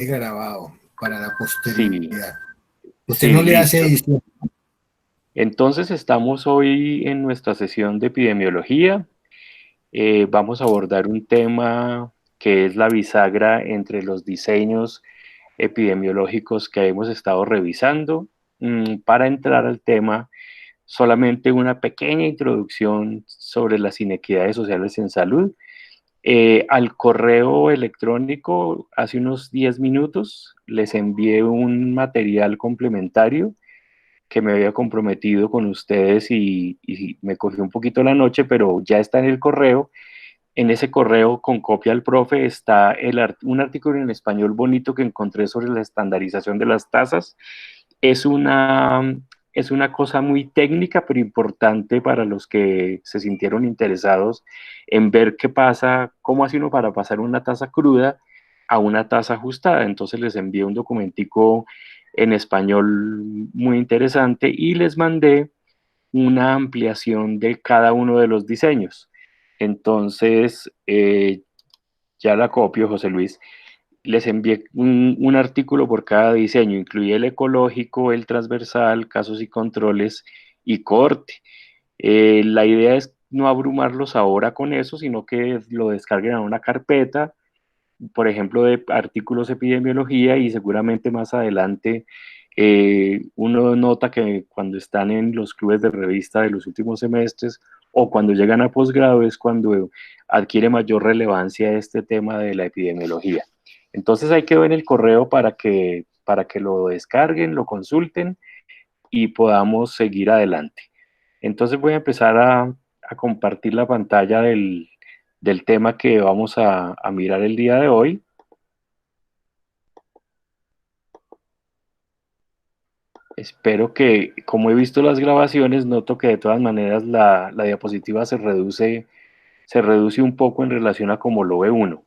grabado para la Sí, posteridad. Usted sí, no le hace listo. edición. Entonces estamos hoy en nuestra sesión de epidemiología. Vamos a abordar un tema que es la bisagra entre los diseños epidemiológicos que hemos estado revisando. Para entrar al tema, solamente una pequeña introducción sobre las inequidades sociales en salud. Al correo electrónico, hace unos 10 minutos, les envié un material complementario que me había comprometido con ustedes y me cogió un poquito la noche, pero ya está en el correo. En ese correo con copia al profe está un artículo en español bonito que encontré sobre la estandarización de las tasas. Es una, es una cosa muy técnica, pero importante para los que se sintieron interesados en ver qué pasa, cómo hace uno para pasar una tasa cruda a una tasa ajustada. Entonces les envié un documentico en español muy interesante y les mandé una ampliación de cada uno de los diseños. Entonces, ya la copio, José Luis. Les envié un artículo por cada diseño, incluye el ecológico, el transversal, casos y controles y corte. La idea es no abrumarlos ahora con eso, sino que lo descarguen a una carpeta, por ejemplo, de artículos de epidemiología y seguramente más adelante uno nota que cuando están en los clubes de revista de los últimos semestres o cuando llegan a posgrado es cuando adquiere mayor relevancia este tema de la epidemiología. Entonces ahí quedó en el correo para que lo descarguen, lo consulten y podamos seguir adelante. Entonces voy a empezar a compartir la pantalla del tema que vamos a mirar el día de hoy. Espero que, como he visto las grabaciones, noto que de todas maneras la diapositiva se reduce un poco en relación a cómo lo ve uno.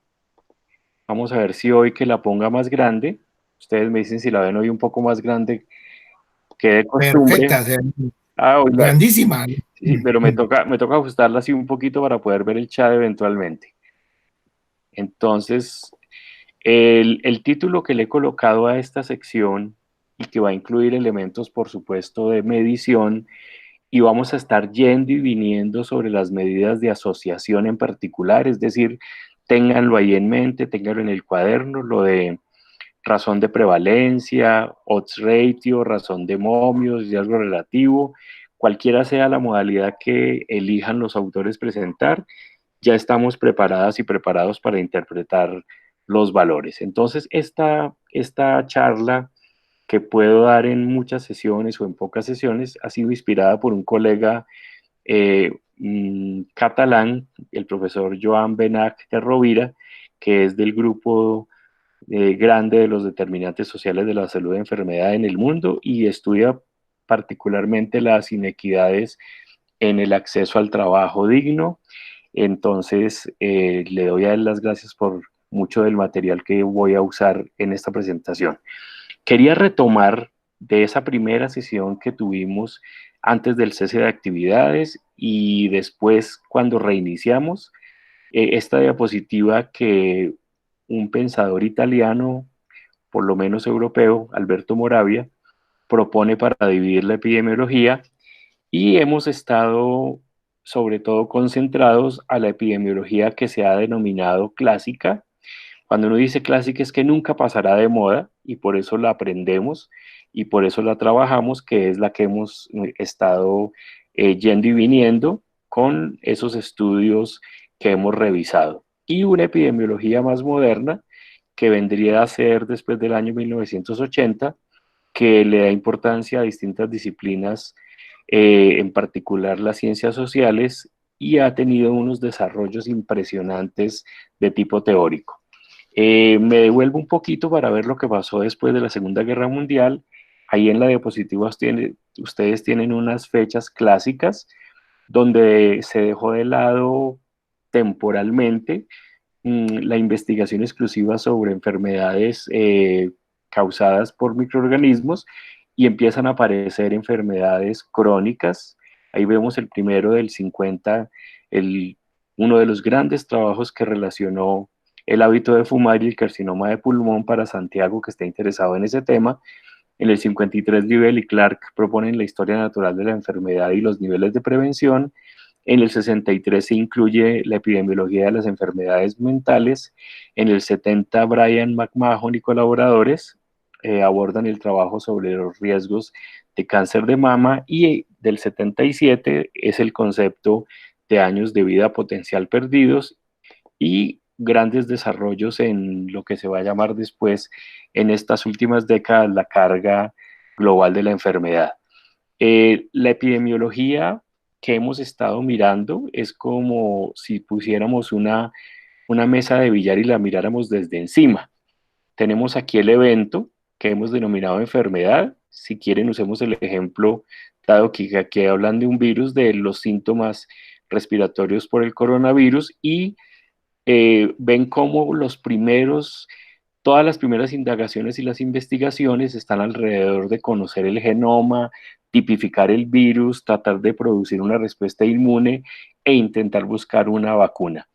Vamos a ver si hoy que la ponga más grande, ustedes me dicen si la ven hoy un poco más grande que de costumbre. Perfecta, o sea, Hoy grandísima. sí, sí, pero me toca ajustarla así un poquito para poder ver el chat eventualmente. Entonces, el título que le he colocado a esta sección y que va a incluir elementos, por supuesto, de medición, y vamos a estar yendo y viniendo sobre las medidas de asociación en particular, es decir, ténganlo ahí en mente, ténganlo en el cuaderno, lo de razón de prevalencia, odds ratio, razón de momios, riesgo relativo, cualquiera sea la modalidad que elijan los autores presentar, ya estamos preparadas y preparados para interpretar los valores. Entonces, esta charla que puedo dar en muchas sesiones o en pocas sesiones ha sido inspirada por un colega catalán, el profesor Joan Benach de Rovira, que es del grupo grande de los determinantes sociales de la salud de enfermedad en el mundo y estudia particularmente las inequidades en el acceso al trabajo digno. Entonces, le doy a él las gracias por mucho del material que voy a usar en esta presentación. Quería retomar de esa primera sesión que tuvimos antes del cese de actividades y después cuando reiniciamos esta diapositiva que un pensador italiano, por lo menos europeo, Alberto Moravia, propone para dividir la epidemiología y hemos estado sobre todo concentrados a la epidemiología que se ha denominado clásica. Cuando uno dice clásica es que nunca pasará de moda y por eso la aprendemos y por eso la trabajamos, que es la que hemos estado yendo y viniendo con esos estudios que hemos revisado. Y una epidemiología más moderna que vendría a ser después del año 1980, que le da importancia a distintas disciplinas, en particular las ciencias sociales, y ha tenido unos desarrollos impresionantes de tipo teórico. Me devuelvo un poquito para ver lo que pasó después de la Segunda Guerra Mundial. Ahí en la diapositiva ustedes tienen unas fechas clásicas donde se dejó de lado temporalmente la investigación exclusiva sobre enfermedades causadas por microorganismos y empiezan a aparecer enfermedades crónicas. Ahí vemos el primero del 50, el, uno de los grandes trabajos que relacionó El hábito de fumar y el carcinoma de pulmón para Santiago, que está interesado en ese tema. En el 53, Libel y Clark proponen la historia natural de la enfermedad y los niveles de prevención. En el 63 se incluye la epidemiología de las enfermedades mentales. En el 70, Brian McMahon y colaboradores abordan el trabajo sobre los riesgos de cáncer de mama, y del 77 es el concepto de años de vida potencial perdidos y grandes desarrollos en lo que se va a llamar después, en estas últimas décadas, la carga global de la enfermedad. La epidemiología que hemos estado mirando es como si pusiéramos una mesa de billar y la miráramos desde encima. Tenemos aquí el evento que hemos denominado enfermedad. Si quieren, usemos el ejemplo, dado que aquí hablan de un virus, de los síntomas respiratorios por el coronavirus, y ven cómo todas las primeras indagaciones y las investigaciones están alrededor de conocer el genoma, tipificar el virus, tratar de producir una respuesta inmune e intentar buscar una vacuna.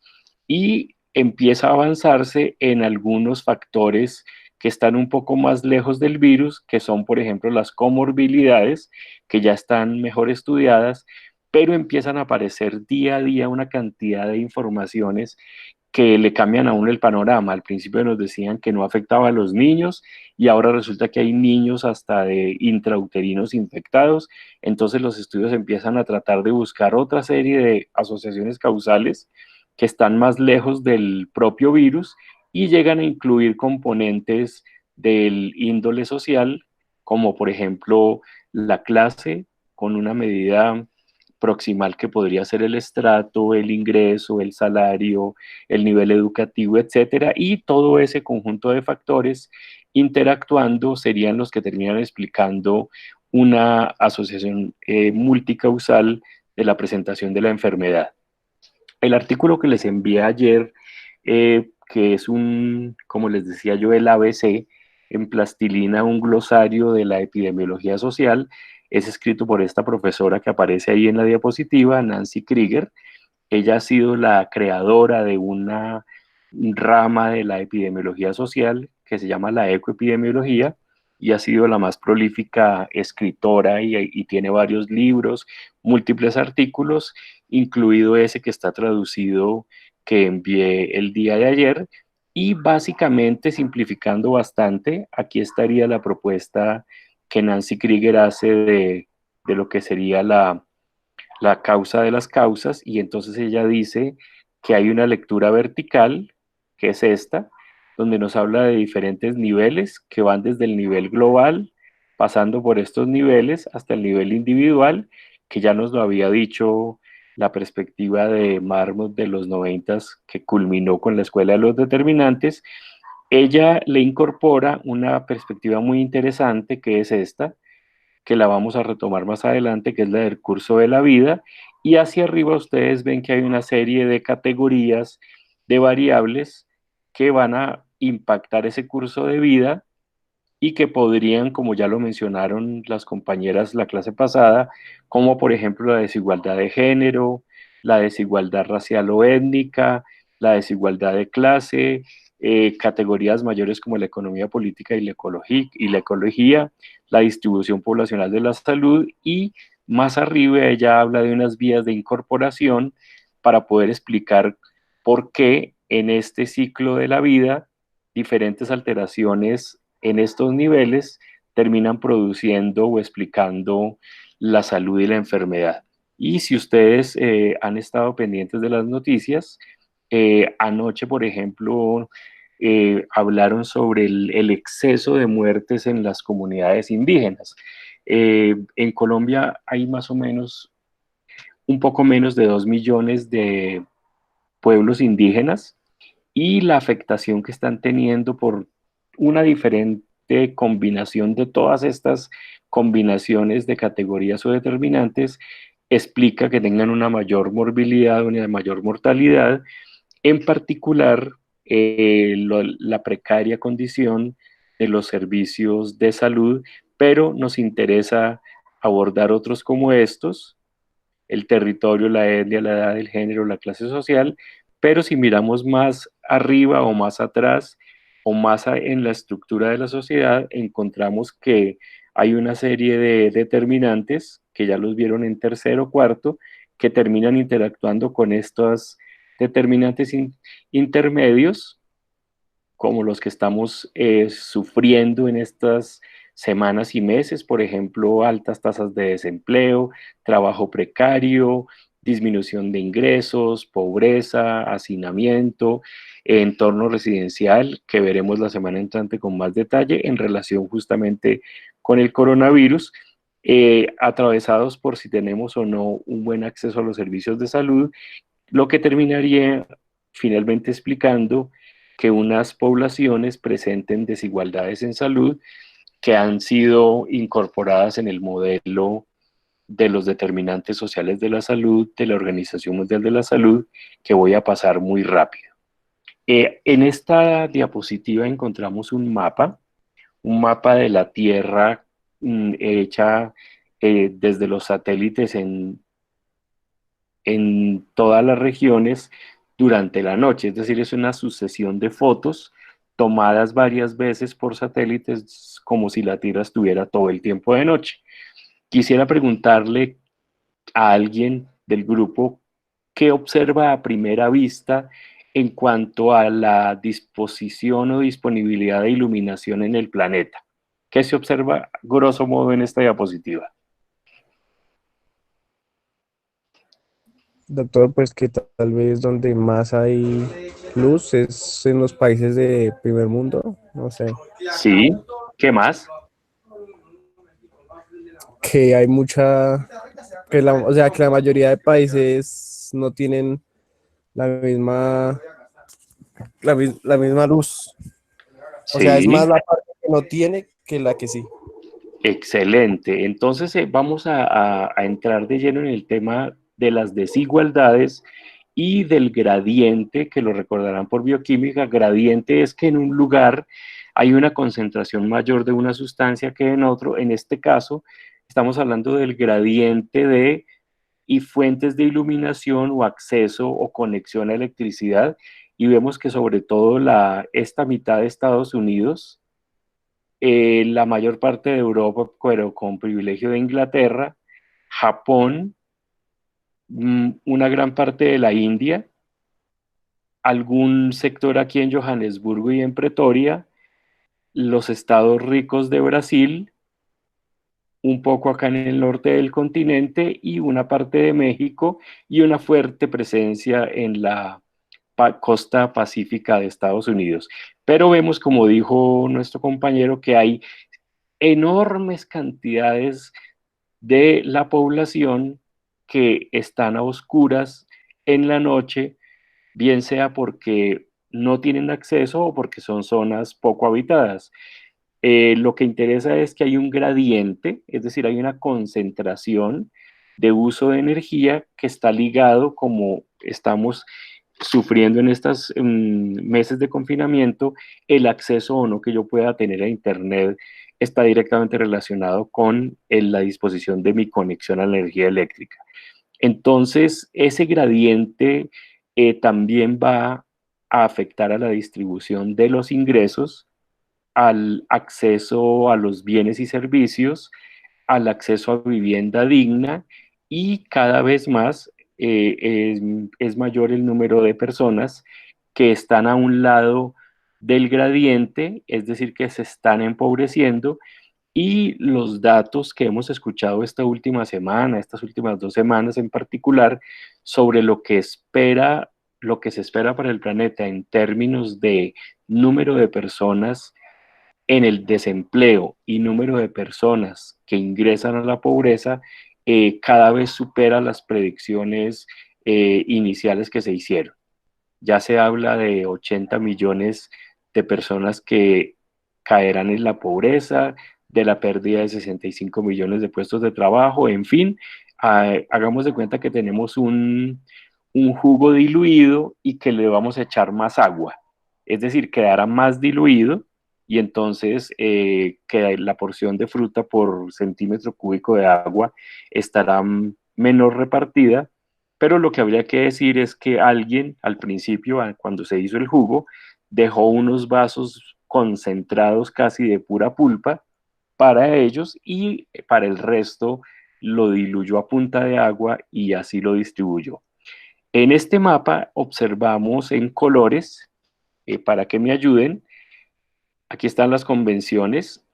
Y empieza a avanzarse en algunos factores que están un poco más lejos del virus, que son, por ejemplo, las comorbilidades, que ya están mejor estudiadas, pero empiezan a aparecer día a día una cantidad de informaciones que le cambian a uno el panorama. Al principio nos decían que no afectaba a los niños y ahora resulta que hay niños hasta de intrauterinos infectados. Entonces los estudios empiezan a tratar de buscar otra serie de asociaciones causales que están más lejos del propio virus y llegan a incluir componentes del índole social, como por ejemplo la clase, con una medida proximal que podría ser el estrato, el ingreso, el salario, el nivel educativo, etcétera, y todo ese conjunto de factores interactuando serían los que terminan explicando una asociación multicausal de la presentación de la enfermedad. El artículo que les envié ayer, que es como les decía yo, el ABC, en plastilina, un glosario de la epidemiología social, es escrito por esta profesora que aparece ahí en la diapositiva, Nancy Krieger. Ella ha sido la creadora de una rama de la epidemiología social que se llama la ecoepidemiología, y ha sido la más prolífica escritora y tiene varios libros, múltiples artículos, incluido ese que está traducido, que envié el día de ayer. Y básicamente, simplificando bastante, aquí estaría la propuesta que Nancy Krieger hace de lo que sería la causa de las causas, y entonces ella dice que hay una lectura vertical, que es esta, donde nos habla de diferentes niveles que van desde el nivel global, pasando por estos niveles hasta el nivel individual, que ya nos lo había dicho la perspectiva de Marmot de los 90, que culminó con la Escuela de los Determinantes. Ella le incorpora una perspectiva muy interesante, que es esta, que la vamos a retomar más adelante, que es la del curso de la vida, y hacia arriba ustedes ven que hay una serie de categorías de variables que van a impactar ese curso de vida y que podrían, como ya lo mencionaron las compañeras la clase pasada, como por ejemplo la desigualdad de género, la desigualdad racial o étnica, la desigualdad de clase, categorías mayores como la economía política y la ecología, la distribución poblacional de la salud, y más arriba ella habla de unas vías de incorporación para poder explicar por qué en este ciclo de la vida diferentes alteraciones en estos niveles terminan produciendo o explicando la salud y la enfermedad. Y si ustedes han estado pendientes de las noticias, anoche, por ejemplo, hablaron sobre el exceso de muertes en las comunidades indígenas. En Colombia hay más o menos un poco menos de 2 millones de pueblos indígenas, y la afectación que están teniendo por una diferente combinación de todas estas combinaciones de categorías o determinantes explica que tengan una mayor morbilidad, una mayor mortalidad, en particular la precaria condición de los servicios de salud, pero nos interesa abordar otros como estos: el territorio, la etnia, la edad, el género, la clase social, pero si miramos más arriba o más atrás o más en la estructura de la sociedad, encontramos que hay una serie de determinantes que ya los vieron en tercero o cuarto, que terminan interactuando con estos determinantes intermedios, como los que estamos sufriendo en estas semanas y meses, por ejemplo, altas tasas de desempleo, trabajo precario, disminución de ingresos, pobreza, hacinamiento, entorno residencial, que veremos la semana entrante con más detalle en relación justamente con el coronavirus, atravesados por si tenemos o no un buen acceso a los servicios de salud, lo que terminaría finalmente explicando que unas poblaciones presenten desigualdades en salud que han sido incorporadas en el modelo de los determinantes sociales de la salud, de la Organización Mundial de la Salud, que voy a pasar muy rápido. En esta diapositiva encontramos un mapa de la Tierra hecha desde los satélites en todas las regiones durante la noche, es decir, es una sucesión de fotos tomadas varias veces por satélites como si la Tierra estuviera todo el tiempo de noche. Quisiera preguntarle a alguien del grupo qué observa a primera vista en cuanto a la disposición o disponibilidad de iluminación en el planeta. ¿Qué se observa grosso modo en esta diapositiva? Doctor, pues que tal vez donde más hay luz es en los países de primer mundo, no sé, Sí, ¿qué más? que hay mucha, o sea, que la mayoría de países no tienen la misma, la misma luz. O sea, es Sí, más la parte que no tiene que la que sí. excelente. Entonces vamos a entrar de lleno en el tema de las desigualdades y del gradiente, que lo recordarán por bioquímica. Gradiente es que en un lugar hay una concentración mayor de una sustancia que en otro. En este caso, estamos hablando del gradiente de y fuentes de iluminación o acceso o conexión a electricidad. Y vemos que sobre todo esta mitad de Estados Unidos, la mayor parte de Europa, pero con privilegio de Inglaterra, Japón, una gran parte de la India, algún sector aquí en Johannesburgo y en Pretoria, los estados ricos de Brasil, un poco acá en el norte del continente y una parte de México y una fuerte presencia en la costa pacífica de Estados Unidos. Pero vemos, como dijo nuestro compañero, que hay enormes cantidades de la población que están a oscuras en la noche, bien sea porque no tienen acceso o porque son zonas poco habitadas. Lo que interesa es que hay un gradiente, es decir, hay una concentración de uso de energía que está ligado, como estamos sufriendo en estos meses de confinamiento, el acceso o no que yo pueda tener a Internet está directamente relacionado con la disposición de mi conexión a la energía eléctrica. Entonces, ese gradiente también va a afectar a la distribución de los ingresos, al acceso a los bienes y servicios, al acceso a vivienda digna y cada vez más es mayor el número de personas que están a un lado del gradiente, es decir, que se están empobreciendo y los datos que hemos escuchado esta última semana, estas últimas 2 semanas en particular, sobre lo que se espera para el planeta en términos de número de personas en el desempleo y número de personas que ingresan a la pobreza, cada vez supera las predicciones iniciales que se hicieron. Ya se habla de 80 millones de personas que caerán en la pobreza, de la pérdida de 65 millones de puestos de trabajo, en fin, hagamos de cuenta que tenemos un jugo diluido y que le vamos a echar más agua. Es decir, quedará más diluido y entonces que la porción de fruta por centímetro cúbico de agua estará menor repartida Pero lo que habría que decir es que alguien al principio, cuando se hizo el jugo, dejó unos vasos concentrados casi de pura pulpa para ellos y para el resto lo diluyó a punta de agua y así lo distribuyó. En este mapa observamos en colores, para que me ayuden, aquí están las convenciones.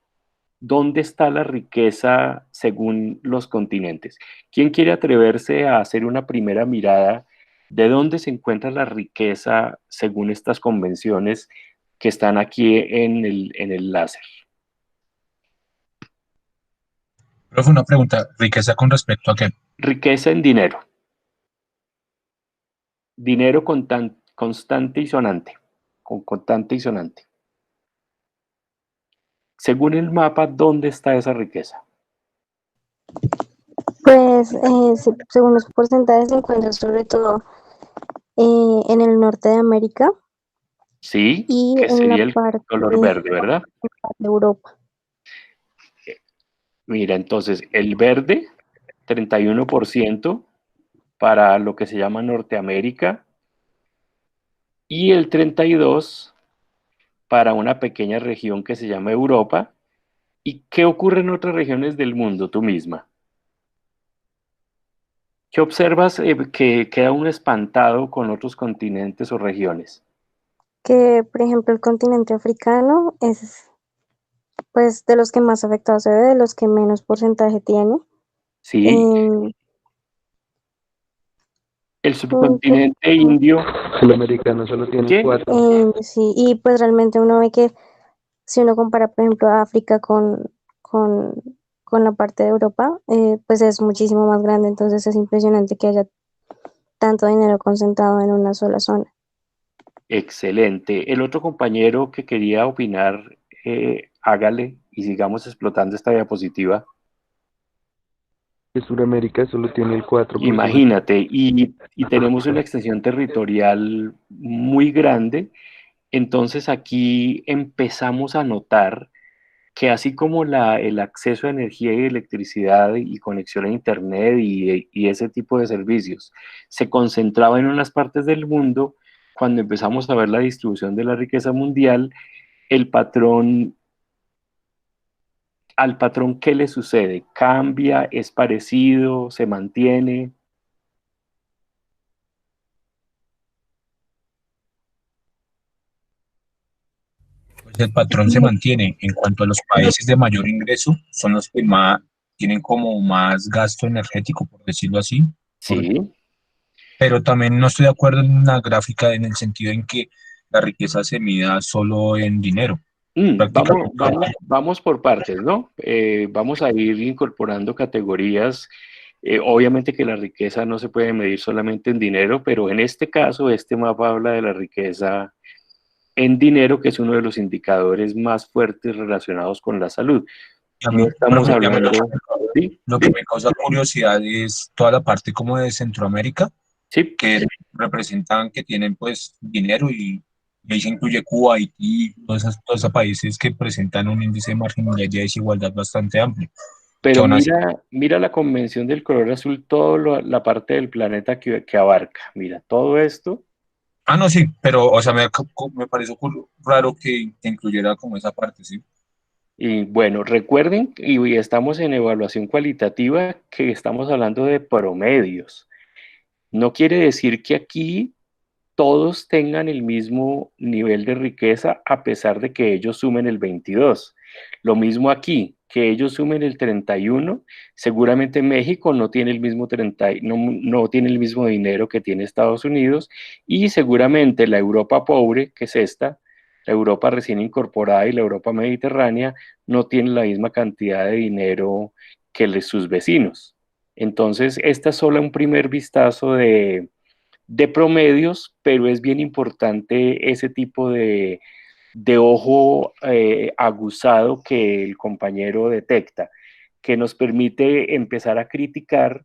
¿Dónde está la riqueza según los continentes? ¿Quién quiere atreverse a hacer una primera mirada de dónde se encuentra la riqueza según estas convenciones que están aquí en el láser? Profe, una pregunta, ¿riqueza con respecto a qué? Riqueza en dinero. Dinero constante y sonante. Con constante y sonante. Según el mapa, ¿dónde está esa riqueza? Pues según los porcentajes se encuentra sobre todo en el norte de América Sí, y que en la sería el parte color verde, ¿verdad? de Europa. Mira, entonces, el verde, 31% para lo que se llama Norteamérica y el 32% para una pequeña región que se llama Europa. ¿Y qué ocurre en otras regiones del mundo, tú misma? ¿Qué observas que queda uno espantado con otros continentes o regiones? Que por ejemplo el continente africano es pues de los que más afectados se ve, de los que menos porcentaje tiene. Sí, Em, el que, subcontinente indio, El americano solo tiene ¿qué? 4. sí, y pues realmente uno ve que si uno compara, por ejemplo, a África con, con la parte de Europa, pues es muchísimo más grande, entonces es impresionante que haya tanto dinero concentrado en una sola zona. Excelente. El otro compañero que quería opinar, hágale y sigamos explotando esta diapositiva. Que Sudamérica solo tiene el 4%. Imagínate, y tenemos una extensión territorial muy grande, entonces aquí empezamos a notar que así como el acceso a energía y electricidad y conexión a Internet y ese tipo de servicios se concentraba en unas partes del mundo, cuando empezamos a ver la distribución de la riqueza mundial, el patrón, al patrón, ¿qué le sucede? ¿Cambia? ¿Es parecido? ¿Se mantiene? Pues el patrón se mantiene. En cuanto a los países de mayor ingreso, son los que más tienen como más gasto energético, por decirlo así. Por- Sí. pero también no estoy de acuerdo en la gráfica en el sentido en que la riqueza se mida solo en dinero. Vamos, Prácticamente, vamos por partes, ¿no? Vamos a ir incorporando categorías. Obviamente que la riqueza no se puede medir solamente en dinero, pero en este caso, este mapa habla de la riqueza en dinero, que es uno de los indicadores más fuertes relacionados con la salud. a No mí, estamos profe, hablando, ¿sí? lo que me causa curiosidad es toda la parte como de Centroamérica, Sí, que representan que tienen pues dinero y ahí se incluye Cuba, Haití, todos esos países que presentan un índice de marginalidad y desigualdad bastante amplio. Que pero aún así, mira la convención del color azul, toda la parte del planeta que abarca. Mira, todo esto. no, sí, pero o sea, me pareció raro que incluyera como esa parte, sí. Y bueno, recuerden, y estamos en evaluación cualitativa, que estamos hablando de promedios. No quiere decir que aquí todos tengan el mismo nivel de riqueza a pesar de que ellos sumen el 22. Lo mismo aquí, que ellos sumen el 31. Seguramente México no tiene el mismo 30, no tiene el mismo dinero que tiene Estados Unidos, y seguramente la Europa pobre, que es esta, la Europa recién incorporada y la Europa mediterránea, no tiene la misma cantidad de dinero que sus vecinos. Entonces, esta es solo un primer vistazo de promedios, pero es bien importante ese tipo de ojo aguzado que el compañero detecta, que nos permite empezar a criticar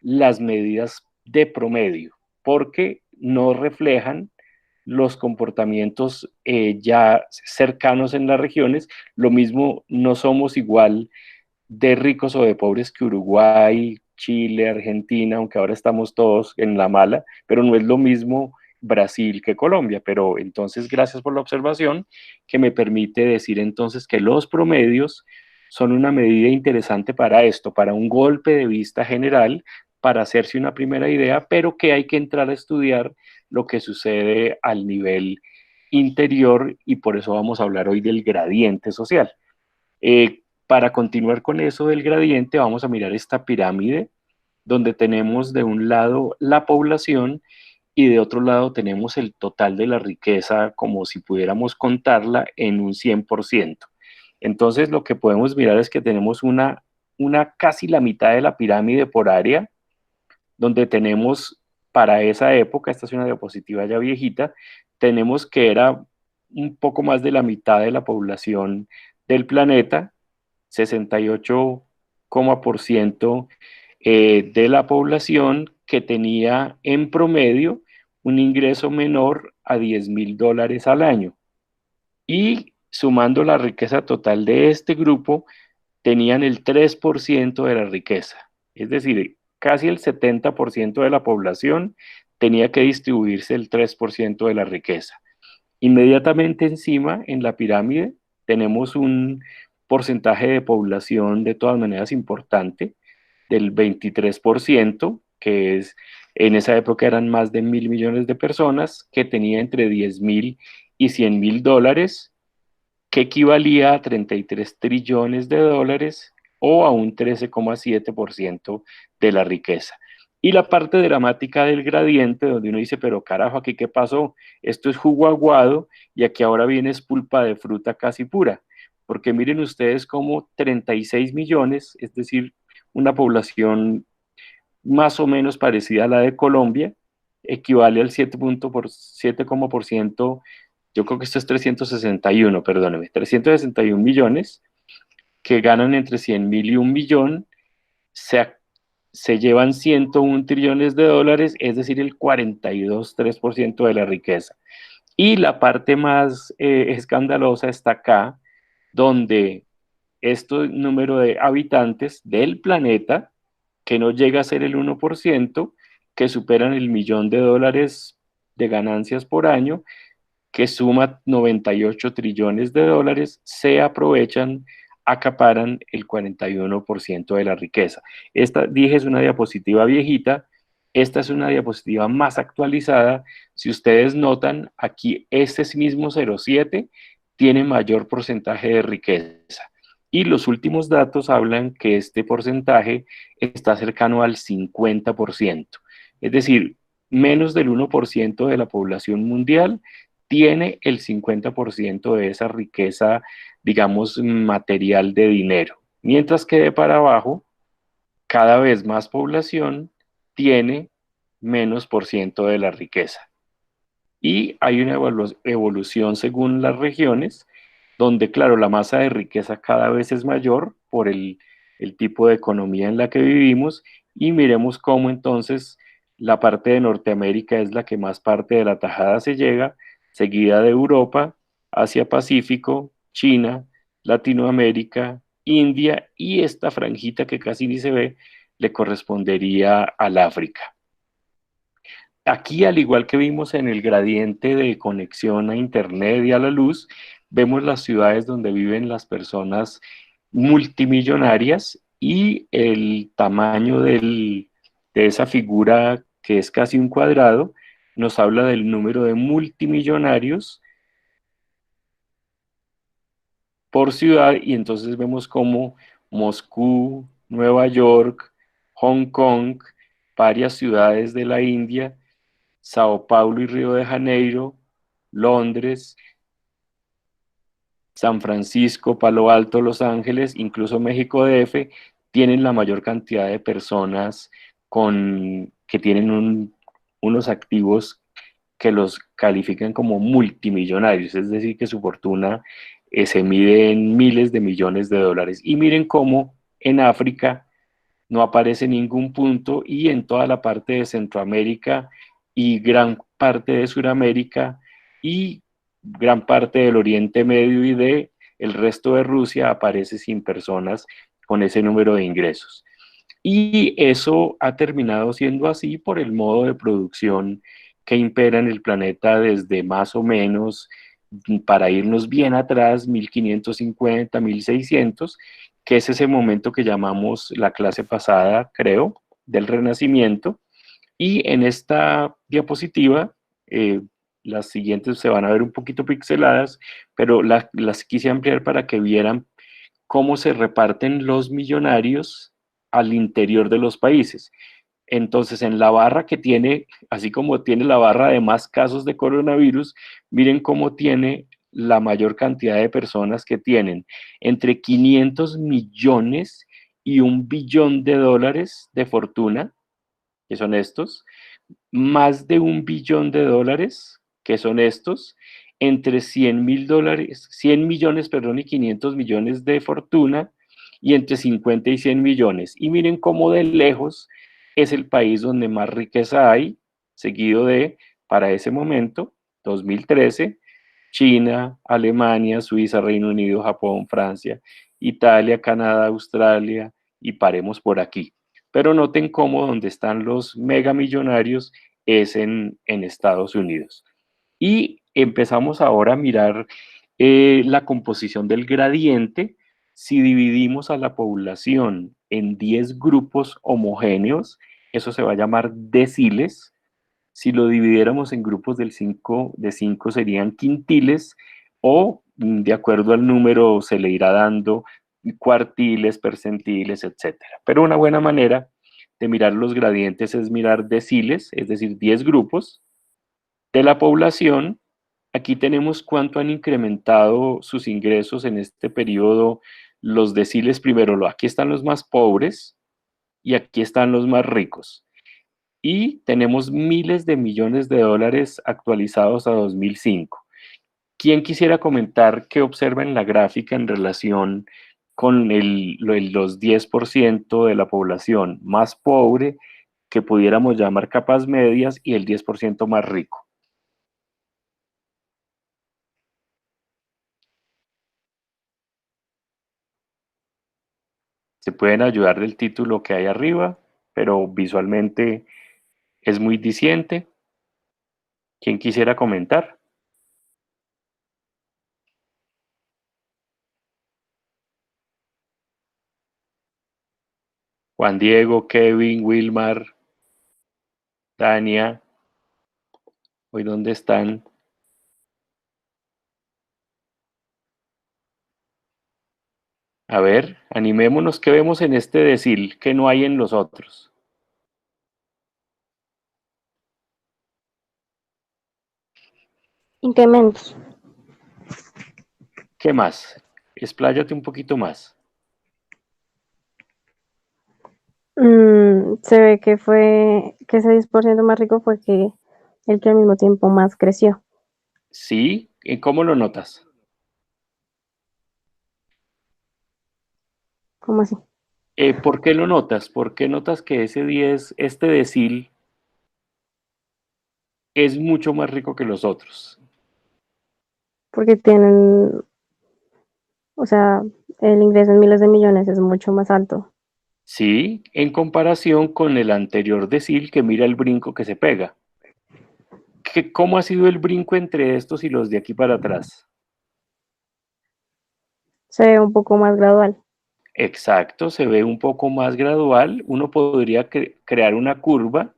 las medidas de promedio, porque no reflejan los comportamientos ya cercanos en las regiones. Lo mismo, no somos igual de ricos o de pobres que Uruguay, Chile, Argentina, aunque ahora estamos todos en la mala, pero no es lo mismo Brasil que Colombia. Pero entonces, gracias por la observación, que me permite decir entonces que los promedios son una medida interesante para esto, para un golpe de vista general, para hacerse una primera idea, pero que hay que entrar a estudiar lo que sucede al nivel interior, y por eso vamos a hablar hoy del gradiente social. Para continuar con eso del gradiente, vamos a mirar esta pirámide, donde tenemos de un lado la población y de otro lado tenemos el total de la riqueza, como si pudiéramos contarla en un 100%. Entonces, lo que podemos mirar es que tenemos una casi la mitad de la pirámide por área, donde tenemos para esa época, esta es una diapositiva ya viejita, tenemos que era un poco más de la mitad de la población del planeta, 68% de la población que tenía en promedio un ingreso menor a $10,000 al año. Y sumando la riqueza total de este grupo, tenían el 3% de la riqueza. Es decir, casi el 70% de la población tenía que distribuirse el 3% de la riqueza. Inmediatamente encima, en la pirámide, tenemos un porcentaje de población de todas maneras importante, del 23%, que es, en esa época eran más de 1.000 millones de personas, que tenía entre 10,000 y 100,000 dólares, que equivalía a 33 trillones de dólares o a un 13,7% de la riqueza. Y la parte dramática del gradiente, donde uno dice, pero carajo, ¿aquí qué pasó? Esto es jugo aguado y aquí ahora viene es pulpa de fruta casi pura. Porque miren ustedes cómo 36 millones, es decir, una población más o menos parecida a la de Colombia, equivale al 7%, yo creo que esto es 361, perdóneme, 361 millones, que ganan entre 100,000 y 1 millón, se llevan 101 trillones de dólares, es decir, el 42,3% de la riqueza. Y la parte más escandalosa está acá, donde este número de habitantes del planeta, que no llega a ser el 1%, que superan el $1,000,000 de ganancias por año, que suma 98 trillones de dólares, se aprovechan, acaparan el 41% de la riqueza. Esta, dije, es una diapositiva viejita, esta es una diapositiva más actualizada. Si ustedes notan, aquí este mismo 0,7 tiene mayor porcentaje de riqueza. Y los últimos datos hablan que este porcentaje está cercano al 50%. Es decir, menos del 1% de la población mundial tiene el 50% de esa riqueza, digamos, material de dinero. Mientras que de para abajo, cada vez más población tiene menos por ciento de la riqueza. Y hay una evolución según las regiones, donde, claro, la masa de riqueza cada vez es mayor por el tipo de economía en la que vivimos, y miremos cómo entonces la parte de Norteamérica es la que más parte de la tajada se llega, seguida de Europa, Asia-Pacífico, China, Latinoamérica, India, y esta franjita que casi ni se ve le correspondería al África. Aquí, al igual que vimos en el gradiente de conexión a Internet y a la luz, vemos las ciudades donde viven las personas multimillonarias, y el tamaño de esa figura, que es casi un cuadrado, nos habla del número de multimillonarios por ciudad, y entonces vemos como Moscú, Nueva York, Hong Kong, varias ciudades de la India, Sao Paulo y Río de Janeiro, Londres, San Francisco, Palo Alto, Los Ángeles, incluso México DF, tienen la mayor cantidad de personas que tienen unos activos que los califican como multimillonarios, es decir, que su fortuna se mide en miles de millones de dólares. Y miren cómo en África no aparece ningún punto, y en toda la parte de Centroamérica y gran parte de Sudamérica y gran parte del Oriente Medio y el resto de Rusia aparece sin personas con ese número de ingresos. Y eso ha terminado siendo así por el modo de producción que impera en el planeta desde más o menos, para irnos bien atrás, 1550, 1600, que es ese momento que llamamos la clase pasada, creo, del Renacimiento. Y en esta diapositiva, las siguientes se van a ver un poquito pixeladas, pero las quise ampliar para que vieran cómo se reparten los millonarios al interior de los países. Entonces, en la barra que tiene, así como tiene la barra de más casos de coronavirus, miren cómo tiene la mayor cantidad de personas que tienen entre 500 millones y $1 billón de fortuna, que son estos, más de $1 billón, que son estos, entre $100 millones, perdón, y 500 millones de fortuna, y entre 50 y 100 millones. Y miren cómo de lejos es el país donde más riqueza hay, seguido de, para ese momento, 2013, China, Alemania, Suiza, Reino Unido, Japón, Francia, Italia, Canadá, Australia, y paremos por aquí. Pero noten cómo donde están los megamillonarios es en Estados Unidos. Y empezamos ahora a mirar la composición del gradiente. Si dividimos a la población en 10 grupos homogéneos, eso se va a llamar deciles. Si lo dividiéramos en grupos de 5 serían quintiles, o de acuerdo al número se le irá dando cuartiles, percentiles, etcétera. Pero una buena manera de mirar los gradientes es mirar deciles, es decir, 10 grupos de la población. Aquí tenemos cuánto han incrementado sus ingresos en este periodo los deciles primero. Aquí están los más pobres y aquí están los más ricos. Y tenemos miles de millones de dólares actualizados a 2005. ¿Quién quisiera comentar qué observa en la gráfica en relación con los 10% de la población más pobre, que pudiéramos llamar capas medias, y el 10% más rico? Se pueden ayudar del título que hay arriba, pero visualmente es muy diciente. ¿Quién quisiera comentar? Juan Diego, Kevin, Wilmar, Tania, ¿hoy dónde están? A ver, animémonos, ¿qué vemos en este decil que no hay en los otros? Incrementos. ¿Qué más? Expláyate un poquito más. Se ve que ese 10% más rico fue el que al mismo tiempo más creció. ¿Sí? ¿Y cómo lo notas? ¿Cómo así? ¿Por qué lo notas? ¿Por qué notas que este decil es mucho más rico que los otros? Porque tienen, o sea, el ingreso en miles de millones es mucho más alto. Sí, en comparación con el anterior decil, que mira el brinco que se pega. ¿Cómo ha sido el brinco entre estos y los de aquí para atrás? Se ve un poco más gradual. Exacto, se ve un poco más gradual. Uno podría crear una curva,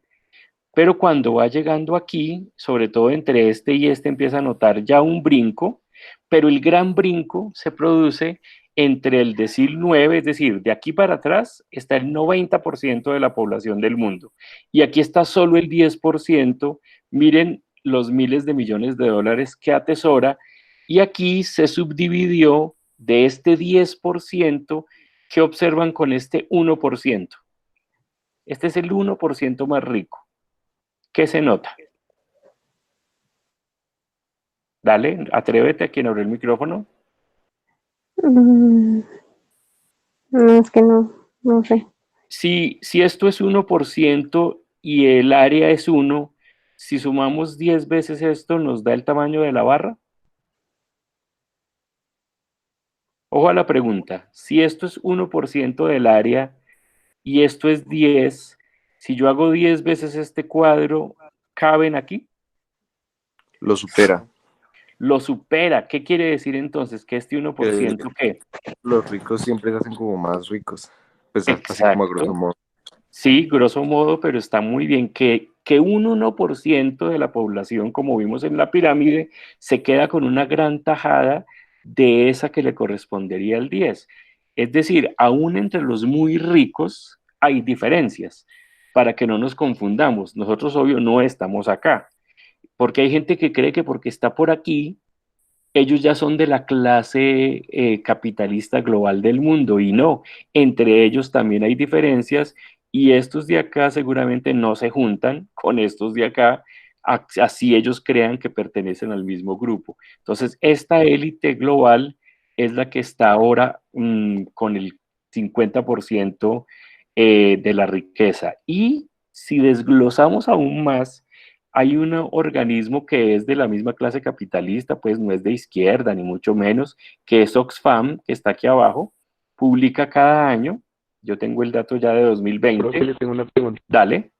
pero cuando va llegando aquí, sobre todo entre este y este, empieza a notar ya un brinco, pero el gran brinco se produce entre el decil 9, es decir, de aquí para atrás está el 90% de la población del mundo, y aquí está solo el 10%. Miren los miles de millones de dólares que atesora, y aquí se subdividió de este 10% que observan con este 1%. Este es el 1% más rico. ¿Qué se nota? Dale, atrévete, a quien abrió el micrófono. No, es que no sé. Si esto es 1% y el área es 1, si sumamos 10 veces esto, ¿nos da el tamaño de la barra? Ojo a la pregunta. Si esto es 1% del área, y esto es 10. Si yo hago 10 veces este cuadro, ¿caben aquí? Lo supera. Lo supera. ¿Qué quiere decir entonces? Que este 1%, ¿qué? Los ricos siempre se hacen como más ricos. Pues así como a grosso Exacto. modo. Sí, grosso modo, pero está muy bien que un 1% de la población, como vimos en la pirámide, se queda con una gran tajada de esa que le correspondería al 10. Es decir, aún entre los muy ricos hay diferencias, para que no nos confundamos. Nosotros, obvio, no estamos acá, porque hay gente que cree que porque está por aquí, ellos ya son de la clase capitalista global del mundo y no, entre ellos también hay diferencias y estos de acá seguramente no se juntan con estos de acá, así ellos crean que pertenecen al mismo grupo. Entonces, esta élite global es la que está ahora con el 50% de la riqueza. Y si desglosamos aún más, hay un organismo que es de la misma clase capitalista, pues no es de izquierda ni mucho menos, que es Oxfam, que está aquí abajo, publica cada año, yo tengo el dato ya de Profe, 2020, le tengo una pregunta. dale,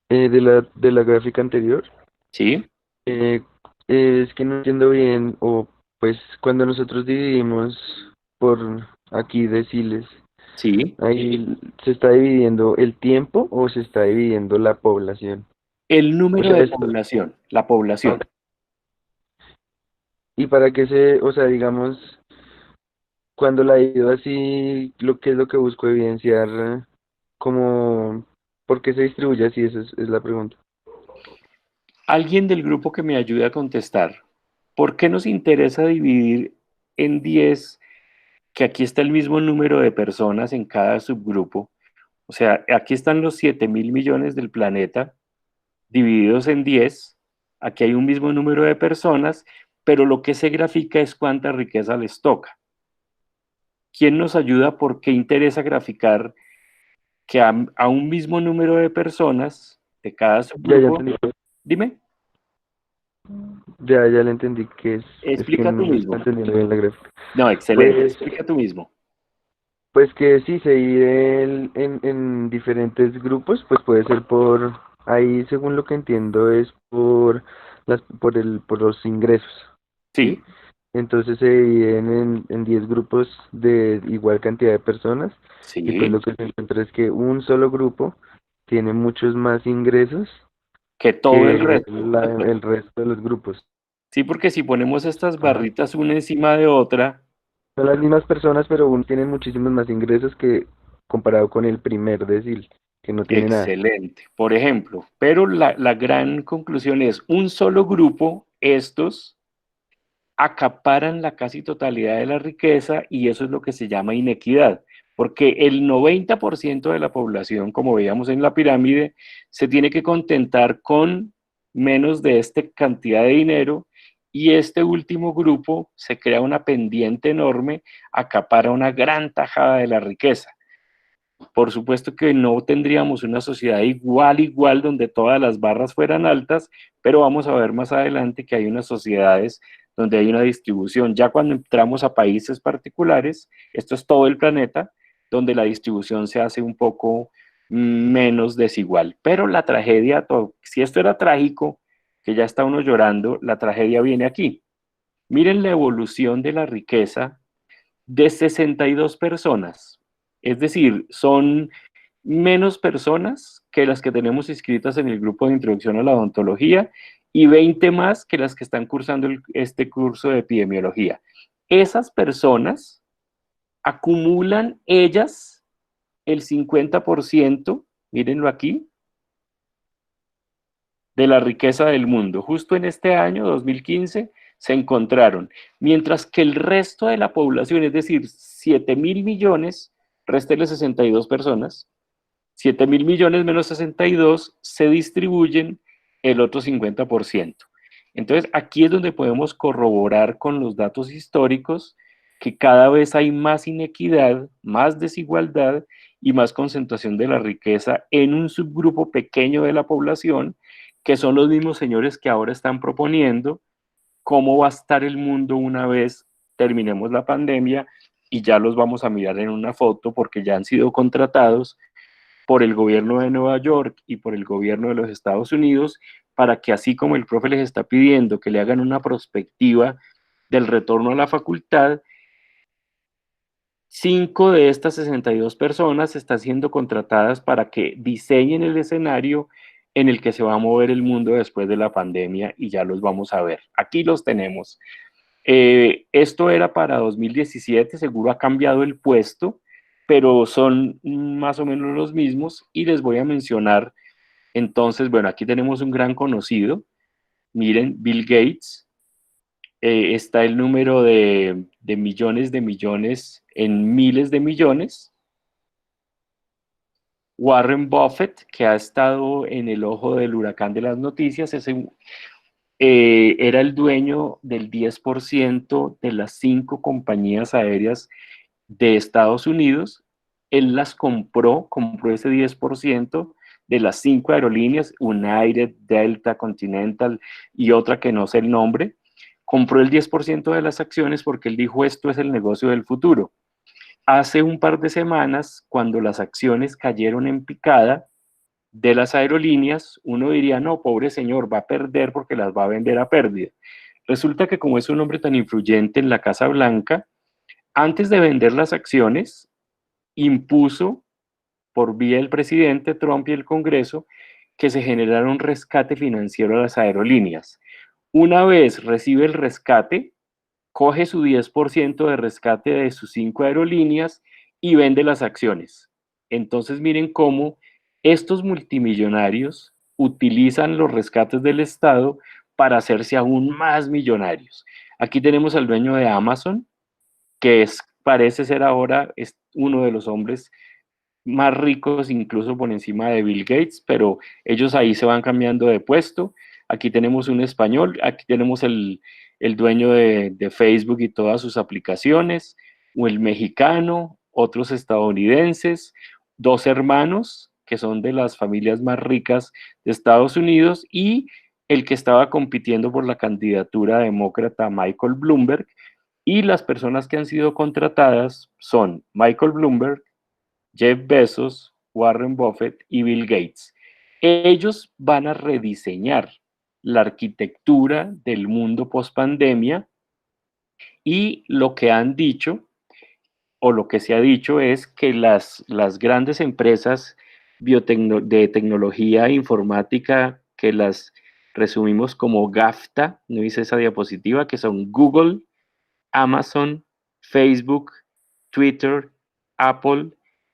De la gráfica anterior, sí, eh, es que no entiendo bien, o pues cuando nosotros dividimos por aquí deciles, sí, ahí se está dividiendo el tiempo o se está dividiendo la población. el O número sea, de esto, población, la población. y para que o sea, digamos, cuando la divido así, lo que es lo que busco evidenciar, como, ¿por qué se distribuye así? Esa es la pregunta. Alguien del grupo que me ayude a contestar, ¿por qué nos interesa dividir en 10, que aquí está el mismo número de personas en cada subgrupo? O sea, aquí están los 7.000 millones del planeta divididos en 10. Aquí hay un mismo número de personas, pero lo que se grafica es cuánta riqueza les toca. ¿Quién nos ayuda? ¿Por qué interesa graficar que a un mismo número de personas de cada Ya subgrupo? entendí. Dime, Ya le entendí que es que explica tú no está mismo. entendiendo bien la gráfica. No, excelente, Pues, explica tú mismo. pues que sí, se divide en diferentes grupos, pues puede ser por, ahí según lo que entiendo es por los ingresos, ¿sí? Sí, Entonces se dividen en 10 grupos de igual cantidad de personas y pues sí, lo que se encuentra es que un solo grupo tiene muchos más ingresos que todo el que resto. el resto de los grupos. Sí, porque si ponemos estas Ajá. barritas una encima de otra, Son las mismas personas, pero uno tiene muchísimos más ingresos que comparado con el primer decil, que no tiene nada. excelente, por ejemplo, pero la gran conclusión es un solo grupo, estos acaparan la casi totalidad de la riqueza y eso es lo que se llama inequidad, porque el 90% de la población, como veíamos en la pirámide, se tiene que contentar con menos de esta cantidad de dinero y este último grupo se crea una pendiente enorme, acapara una gran tajada de la riqueza. Por supuesto que no tendríamos una sociedad igual, donde todas las barras fueran altas, pero vamos a ver más adelante que hay unas sociedades donde hay una distribución. Ya cuando entramos a países particulares, esto es todo el planeta, donde la distribución se hace un poco menos desigual. Pero la tragedia, si esto era trágico, que ya está uno llorando, la tragedia viene aquí. Miren la evolución de la riqueza de 62 personas. Es decir, son menos personas que las que tenemos inscritas en el grupo de introducción a la odontología y 20 más que las que están cursando este curso de epidemiología. Esas personas acumulan ellas el 50%, mírenlo aquí, de la riqueza del mundo. Justo en este año, 2015, se encontraron, mientras que el resto de la población, es decir, 7.000 millones, réstele 62 personas, 7.000 millones menos 62, se distribuyen el otro 50%. Entonces, aquí es donde podemos corroborar con los datos históricos que cada vez hay más inequidad, más desigualdad y más concentración de la riqueza en un subgrupo pequeño de la población, que son los mismos señores que ahora están proponiendo cómo va a estar el mundo una vez terminemos la pandemia y ya los vamos a mirar en una foto porque ya han sido contratados por el gobierno de Nueva York y por el gobierno de los Estados Unidos para que así como el profe les está pidiendo que le hagan una prospectiva del retorno a la facultad, 5 de estas 62 personas están siendo contratadas para que diseñen el escenario en el que se va a mover el mundo después de la pandemia y ya los vamos a ver. Aquí los tenemos. Esto era para 2017, seguro ha cambiado el puesto, pero son más o menos los mismos y les voy a mencionar. Entonces, bueno, aquí tenemos un gran conocido. Miren, Bill Gates. Está el número de millones en miles de millones. Warren Buffett, que ha estado en el ojo del huracán de las noticias, era el dueño del 10% de las 5 compañías aéreas de Estados Unidos. Él las compró ese 10% de las 5 aerolíneas, United, Delta, Continental y otra que no sé el nombre. Compró el 10% de las acciones porque él dijo, esto es el negocio del futuro. Hace un par de semanas, cuando las acciones cayeron en picada de las aerolíneas, uno diría, no, pobre señor, va a perder porque las va a vender a pérdida. Resulta que como es un hombre tan influyente en la Casa Blanca, antes de vender las acciones, impuso por vía del presidente Trump y el Congreso que se generara un rescate financiero a las aerolíneas. Una vez recibe el rescate, coge su 10% de rescate de sus 5 aerolíneas y vende las acciones. Entonces miren cómo estos multimillonarios utilizan los rescates del Estado para hacerse aún más millonarios. Aquí tenemos al dueño de Amazon, que parece ser ahora uno de los hombres más ricos, incluso por encima de Bill Gates, pero ellos ahí se van cambiando de puesto. Aquí tenemos un español, aquí tenemos el dueño de Facebook y todas sus aplicaciones, o el mexicano, otros estadounidenses, 2 hermanos que son de las familias más ricas de Estados Unidos y el que estaba compitiendo por la candidatura demócrata, Michael Bloomberg, y las personas que han sido contratadas son Michael Bloomberg, Jeff Bezos, Warren Buffett y Bill Gates. Ellos van a rediseñar la arquitectura del mundo post-pandemia y lo que han dicho, o lo que se ha dicho, es que las grandes empresas de tecnología informática, que las resumimos como GAFTA, no hice esa diapositiva, que son Google, Amazon, Facebook, Twitter, Apple,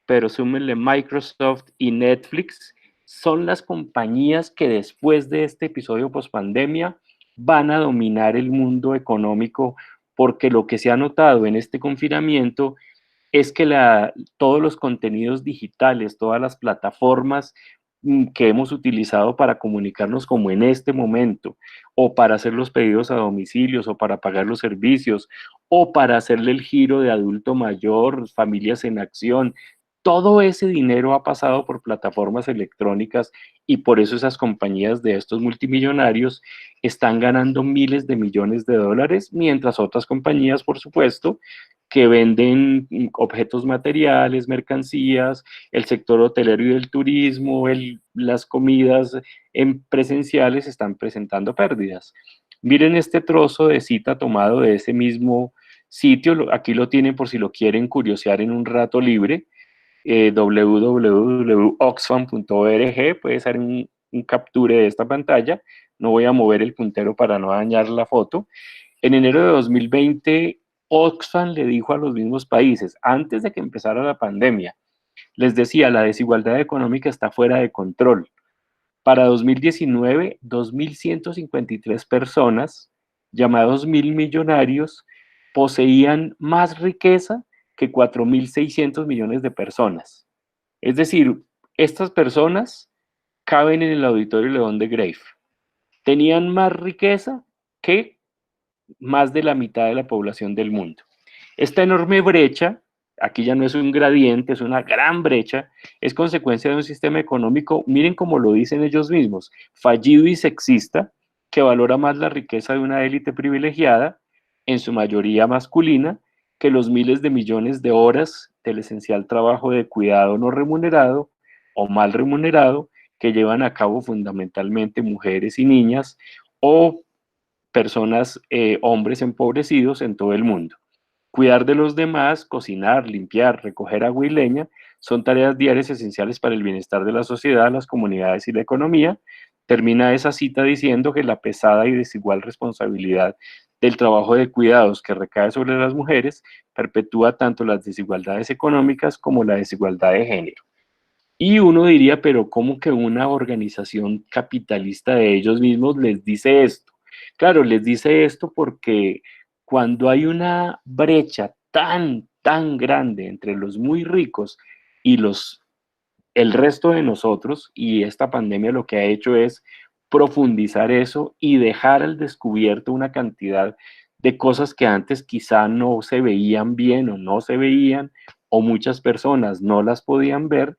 pero súmenle Microsoft y Netflix, son las compañías que después de este episodio post-pandemia van a dominar el mundo económico, porque lo que se ha notado en este confinamiento es que todos los contenidos digitales, todas las plataformas que hemos utilizado para comunicarnos como en este momento, o para hacer los pedidos a domicilios, o para pagar los servicios, o para hacerle el giro de adulto mayor, familias en acción, todo ese dinero ha pasado por plataformas electrónicas y por eso esas compañías de estos multimillonarios están ganando miles de millones de dólares, mientras otras compañías, por supuesto, que venden objetos materiales, mercancías, el sector hotelero y del turismo, las comidas presenciales están presentando pérdidas. Miren este trozo de cita tomado de ese mismo sitio, aquí lo tienen por si lo quieren curiosear en un rato libre, www.oxfam.org, puede ser un capture de esta pantalla, no voy a mover el puntero para no dañar la foto. En enero de 2020, Oxfam le dijo a los mismos países, antes de que empezara la pandemia, les decía, la desigualdad económica está fuera de control. Para 2019, 2.153 personas, llamados mil millonarios, poseían más riqueza que 4.600 millones de personas. Es decir, estas personas caben en el Auditorio León de Grave. Tenían más riqueza que más de la mitad de la población del mundo. Esta enorme brecha, aquí ya no es un gradiente, es una gran brecha, es consecuencia de un sistema económico, miren cómo lo dicen ellos mismos, fallido y sexista, que valora más la riqueza de una élite privilegiada, en su mayoría masculina, que los miles de millones de horas del esencial trabajo de cuidado no remunerado o mal remunerado que llevan a cabo fundamentalmente mujeres y niñas o personas, hombres empobrecidos en todo el mundo. Cuidar de los demás, cocinar, limpiar, recoger agua y leña son tareas diarias esenciales para el bienestar de la sociedad, las comunidades y la economía. Termina esa cita diciendo que la pesada y desigual responsabilidad del trabajo de cuidados que recae sobre las mujeres perpetúa tanto las desigualdades económicas como la desigualdad de género. Y uno diría, pero ¿cómo que una organización capitalista de ellos mismos les dice esto? Claro, les dice esto porque cuando hay una brecha tan grande entre los muy ricos y el resto de nosotros, y esta pandemia lo que ha hecho es profundizar eso y dejar al descubierto una cantidad de cosas que antes quizá no se veían bien o no se veían, o muchas personas no las podían ver,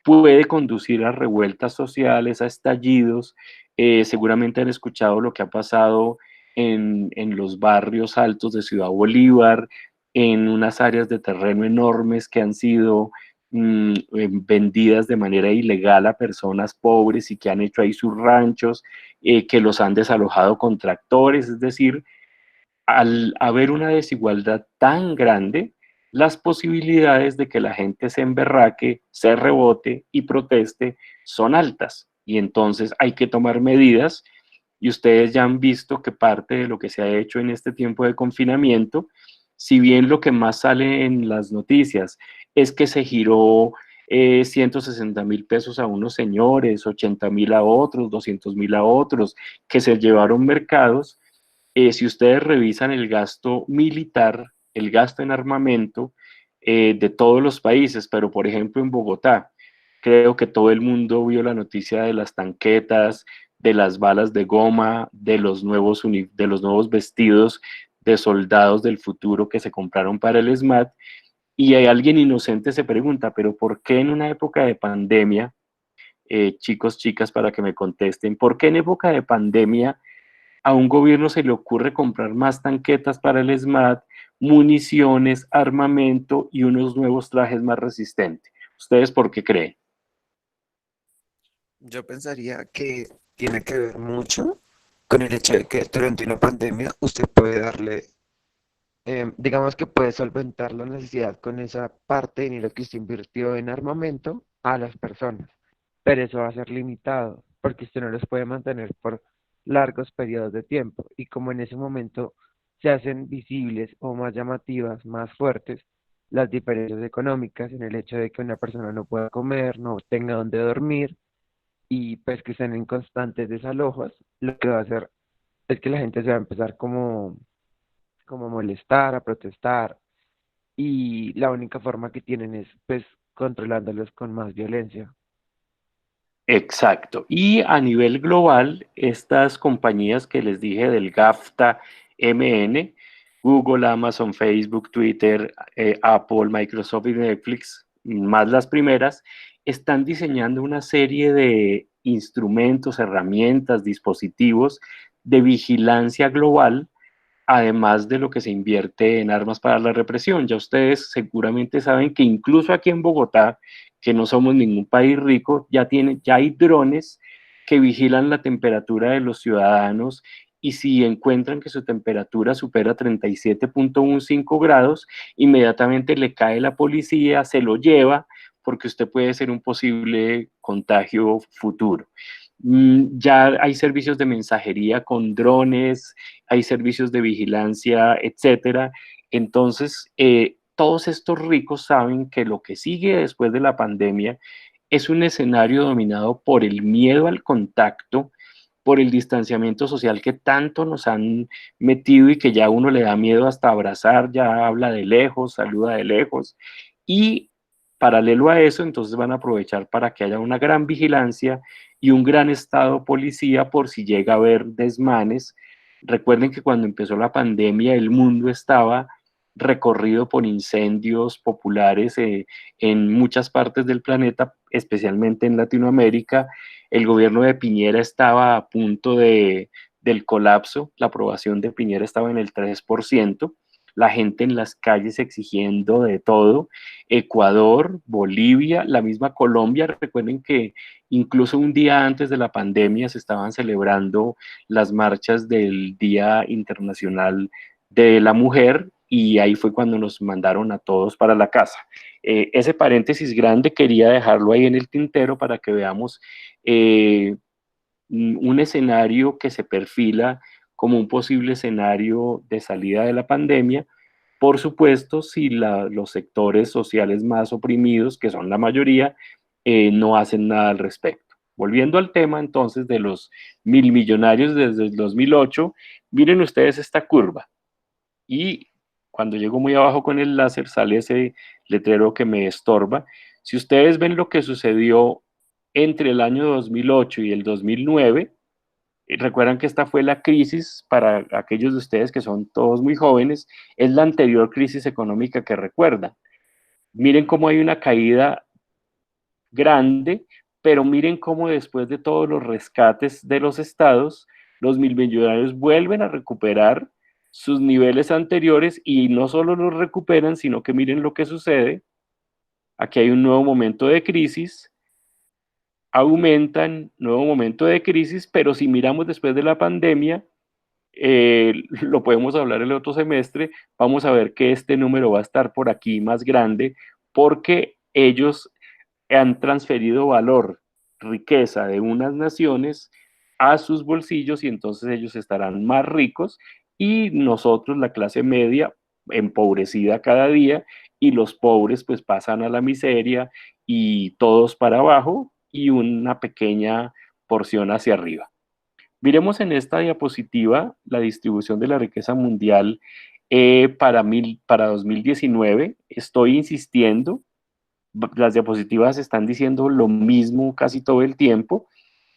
puede conducir a revueltas sociales, a estallidos. Seguramente han escuchado lo que ha pasado en los barrios altos de Ciudad Bolívar, en unas áreas de terreno enormes que han sido vendidas de manera ilegal a personas pobres y que han hecho ahí sus ranchos, que los han desalojado con tractores. Es decir, al haber una desigualdad tan grande, las posibilidades de que la gente se emberraque, se rebote y proteste son altas. Y entonces hay que tomar medidas. Y ustedes ya han visto que parte de lo que se ha hecho en este tiempo de confinamiento, si bien lo que más sale en las noticias es que se giró 160.000 pesos a unos señores, 80.000 a otros, 200.000 a otros, que se llevaron mercados. Si ustedes revisan el gasto militar, el gasto en armamento de todos los países, pero por ejemplo en Bogotá, creo que todo el mundo vio la noticia de las tanquetas, de las balas de goma, de los nuevos vestidos de soldados del futuro que se compraron para el SMAT, y hay alguien inocente se pregunta, pero ¿por qué en una época de pandemia, chicos, chicas, para que me contesten, ¿por qué en época de pandemia a un gobierno se le ocurre comprar más tanquetas para el SMAT, municiones, armamento y unos nuevos trajes más resistentes? ¿Ustedes por qué creen? Yo pensaría que tiene que ver mucho con el hecho de que durante una pandemia usted puede darle, digamos que puede solventar la necesidad con esa parte de dinero que usted invirtió en armamento a las personas, pero eso va a ser limitado porque usted no los puede mantener por largos periodos de tiempo y como en ese momento se hacen visibles o más llamativas, más fuertes las diferencias económicas en el hecho de que una persona no pueda comer, no tenga donde dormir y pues que estén en constantes desalojos, lo que va a hacer es que la gente se va a empezar como a molestar, a protestar, y la única forma que tienen es pues controlándolos con más violencia. Exacto. Y a nivel global, estas compañías que les dije del GAFTA MN, Google, Amazon, Facebook, Twitter, Apple, Microsoft y Netflix, más las primeras, están diseñando una serie de instrumentos, herramientas, dispositivos de vigilancia global, además de lo que se invierte en armas para la represión. Ya ustedes seguramente saben que incluso aquí en Bogotá, que no somos ningún país rico, ya hay drones que vigilan la temperatura de los ciudadanos, y si encuentran que su temperatura supera 37.15 grados, inmediatamente le cae la policía, se lo lleva, porque usted puede ser un posible contagio futuro. Ya hay servicios de mensajería con drones, hay servicios de vigilancia, etcétera. Entonces, todos estos ricos saben que lo que sigue después de la pandemia es un escenario dominado por el miedo al contacto, por el distanciamiento social que tanto nos han metido y que ya uno le da miedo hasta abrazar, ya habla de lejos, saluda de lejos. Y paralelo a eso, entonces van a aprovechar para que haya una gran vigilancia y un gran estado policía por si llega a haber desmanes. Recuerden que cuando empezó la pandemia el mundo estaba recorrido por incendios populares en muchas partes del planeta, especialmente en Latinoamérica. El gobierno de Piñera estaba a punto del colapso, la aprobación de Piñera estaba en el 3%, la gente en las calles exigiendo de todo. Ecuador, Bolivia, la misma Colombia. Recuerden que incluso un día antes de la pandemia se estaban celebrando las marchas del Día Internacional de la Mujer, y ahí fue cuando nos mandaron a todos para la casa. Ese paréntesis grande quería dejarlo ahí en el tintero para que veamos un escenario que se perfila como un posible escenario de salida de la pandemia. Por supuesto, si los sectores sociales más oprimidos, que son la mayoría, no hacen nada al respecto. Volviendo al tema entonces de los 1.000 millonarios desde el 2008, miren ustedes esta curva. Y cuando llego muy abajo con el láser sale ese letrero que me estorba. Si ustedes ven lo que sucedió entre el año 2008 y el 2009, recuerdan que esta fue la crisis, para aquellos de ustedes que son todos muy jóvenes, es la anterior crisis económica que recuerdan. Miren cómo hay una caída grande, pero miren cómo después de todos los rescates de los estados, los 1.000 millonarios vuelven a recuperar sus niveles anteriores, y no solo los recuperan, sino que miren lo que sucede. Aquí hay un nuevo momento de crisis, aumentan, nuevo momento de crisis, pero si miramos después de la pandemia, lo podemos hablar el otro semestre, vamos a ver que este número va a estar por aquí más grande, porque ellos han transferido valor, riqueza de unas naciones a sus bolsillos, y entonces ellos estarán más ricos, y nosotros, la clase media, empobrecida cada día, y los pobres pues pasan a la miseria, y todos para abajo, y una pequeña porción hacia arriba. Miremos en esta diapositiva la distribución de la riqueza mundial para 2019. Estoy insistiendo, las diapositivas están diciendo lo mismo casi todo el tiempo.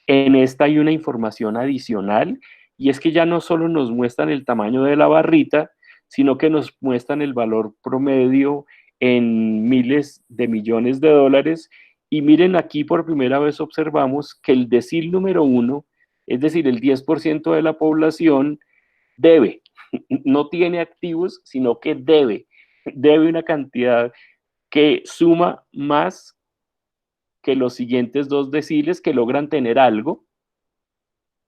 En esta hay una información adicional, y es que ya no solo nos muestran el tamaño de la barrita, sino que nos muestran el valor promedio en miles de millones de dólares. Y miren, aquí por primera vez observamos que el decil número 1, es decir, el 10% de la población, debe, no tiene activos, sino que debe una cantidad que suma más que los siguientes dos deciles que logran tener algo.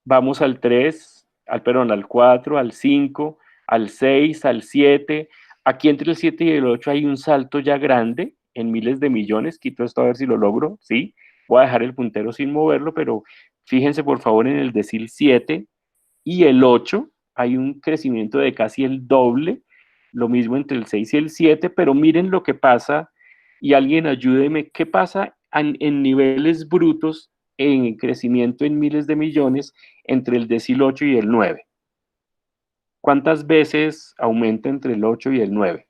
Vamos al 3, al 4, al 5, al 6, al 7. Aquí entre el 7 y el 8 hay un salto ya grande en miles de millones. Quito esto a ver si lo logro, ¿sí? Voy a dejar el puntero sin moverlo, pero fíjense por favor en el decil 7 y el 8. Hay un crecimiento de casi el doble, lo mismo entre el 6 y el 7, pero miren lo que pasa, y alguien ayúdeme, ¿qué pasa en niveles brutos, en crecimiento en miles de millones, entre el decil 8 y el 9? ¿Cuántas veces aumenta entre el 8 y el 9?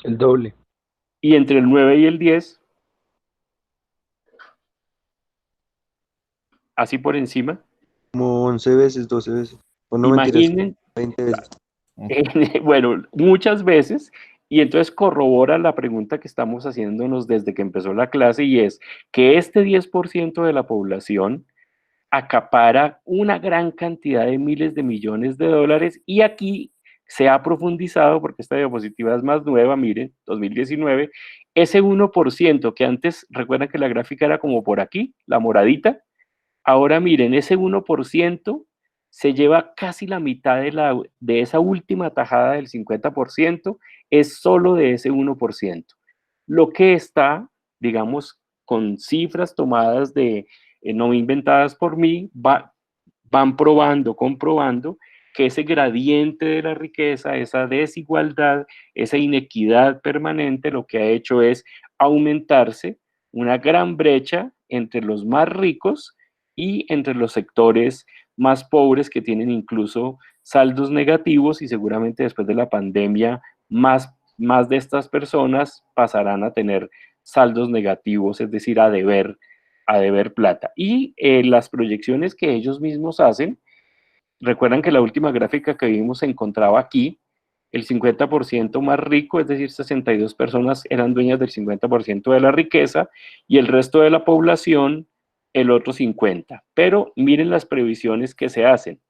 El doble. ¿Y entre el 9 y el 10? Así por encima. Como 11 veces, 12 veces. O no, mentiras, Imaginen, 20 veces. bueno, muchas veces, y entonces corrobora la pregunta que estamos haciéndonos desde que empezó la clase, y es que este 10% de la población acapara una gran cantidad de miles de millones de dólares, y aquí se ha profundizado, porque esta diapositiva es más nueva, miren, 2019, ese 1% que antes, recuerdan que la gráfica era como por aquí, la moradita, ahora miren, ese 1% se lleva casi la mitad de esa última tajada del 50%, es solo de ese 1%. Lo que está, digamos, con cifras tomadas no inventadas por mí, van comprobando que ese gradiente de la riqueza, esa desigualdad, esa inequidad permanente, lo que ha hecho es aumentarse una gran brecha entre los más ricos y entre los sectores más pobres, que tienen incluso saldos negativos, y seguramente después de la pandemia más de estas personas pasarán a tener saldos negativos, es decir, a deber plata. Y las proyecciones que ellos mismos hacen, recuerdan que la última gráfica que vimos se encontraba aquí, el 50% más rico, es decir, 62 personas eran dueñas del 50% de la riqueza, y el resto de la población el otro 50%. Pero miren las previsiones que se hacen.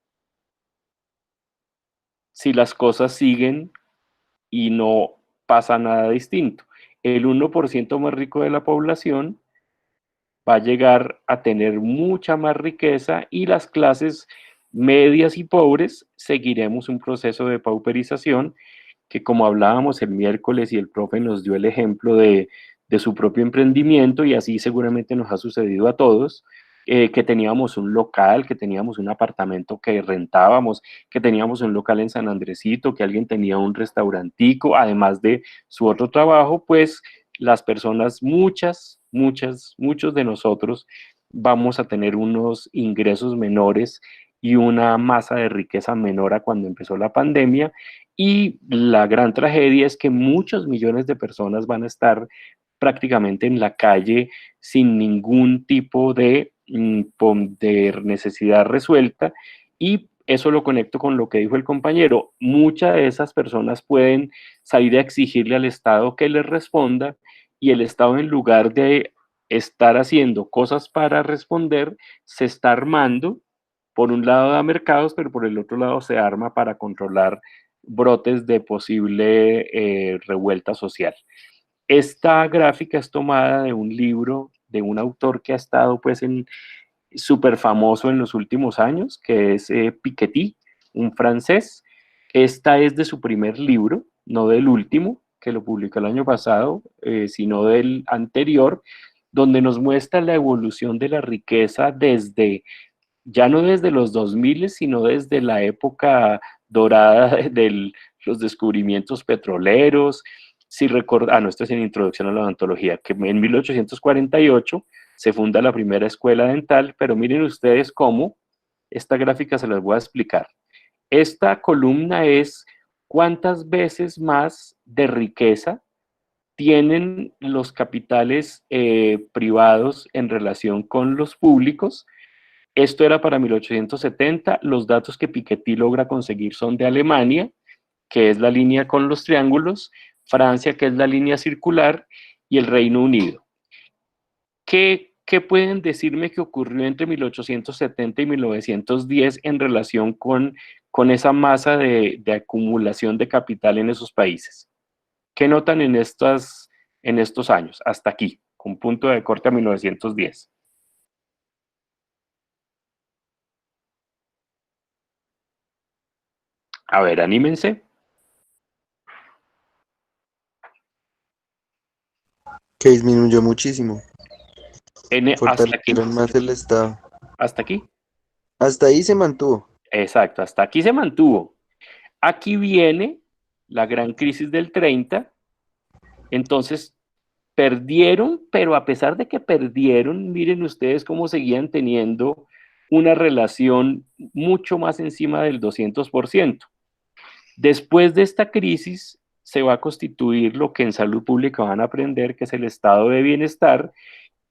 si las cosas siguen y no pasa nada distinto. El 1% más rico de la población va a llegar a tener mucha más riqueza y las clases medias y pobres seguiremos un proceso de pauperización que, como hablábamos el miércoles y el profe nos dio el ejemplo de su propio emprendimiento, y así seguramente nos ha sucedido a todos, que teníamos un local, que teníamos un apartamento que rentábamos, que teníamos un local en San Andresito, que alguien tenía un restaurantico, además de su otro trabajo. Pues las personas, muchos de nosotros vamos a tener unos ingresos menores y una masa de riqueza menor a cuando empezó la pandemia, y la gran tragedia es que muchos millones de personas van a estar prácticamente en la calle sin ningún tipo de necesidad resuelta. Y eso lo conecto con lo que dijo el compañero. Muchas de esas personas pueden salir a exigirle al Estado que les responda, y el Estado, en lugar de estar haciendo cosas para responder, se está armando. Por un lado da mercados, pero por el otro lado se arma para controlar brotes de posible revuelta social. Esta gráfica es tomada de un libro de un autor que ha estado pues súper famoso en los últimos años, que es Piketty, un francés. Esta es de su primer libro, no del último, que lo publicó el año pasado, sino del anterior, donde nos muestra la evolución de la riqueza desde, ya no desde los 2000, sino desde la época dorada de los descubrimientos petroleros. Si no, esto es en Introducción a la Odontología, que en 1848 se funda la primera escuela dental, pero miren ustedes cómo, esta gráfica se las voy a explicar. Esta columna es cuántas veces más de riqueza tienen los capitales privados en relación con los públicos. Esto era para 1870. Los datos que Piketty logra conseguir son de Alemania, que es la línea con los triángulos, Francia, que es la línea circular, y el Reino Unido. ¿Qué pueden decirme que ocurrió entre 1870 y 1910 en relación con esa masa de acumulación de capital en esos países? ¿Qué notan en estos años, hasta aquí, con punto de corte a 1910? A ver, anímense. Que disminuyó muchísimo. Hasta aquí. Fortalecieron más el Estado. Hasta aquí. Hasta ahí se mantuvo. Exacto, hasta aquí se mantuvo. Aquí viene la gran crisis del 30. Entonces, perdieron, pero a pesar de que perdieron, miren ustedes cómo seguían teniendo una relación mucho más encima del 200%. Después de esta crisis se va a constituir lo que en salud pública van a aprender, que es el estado de bienestar,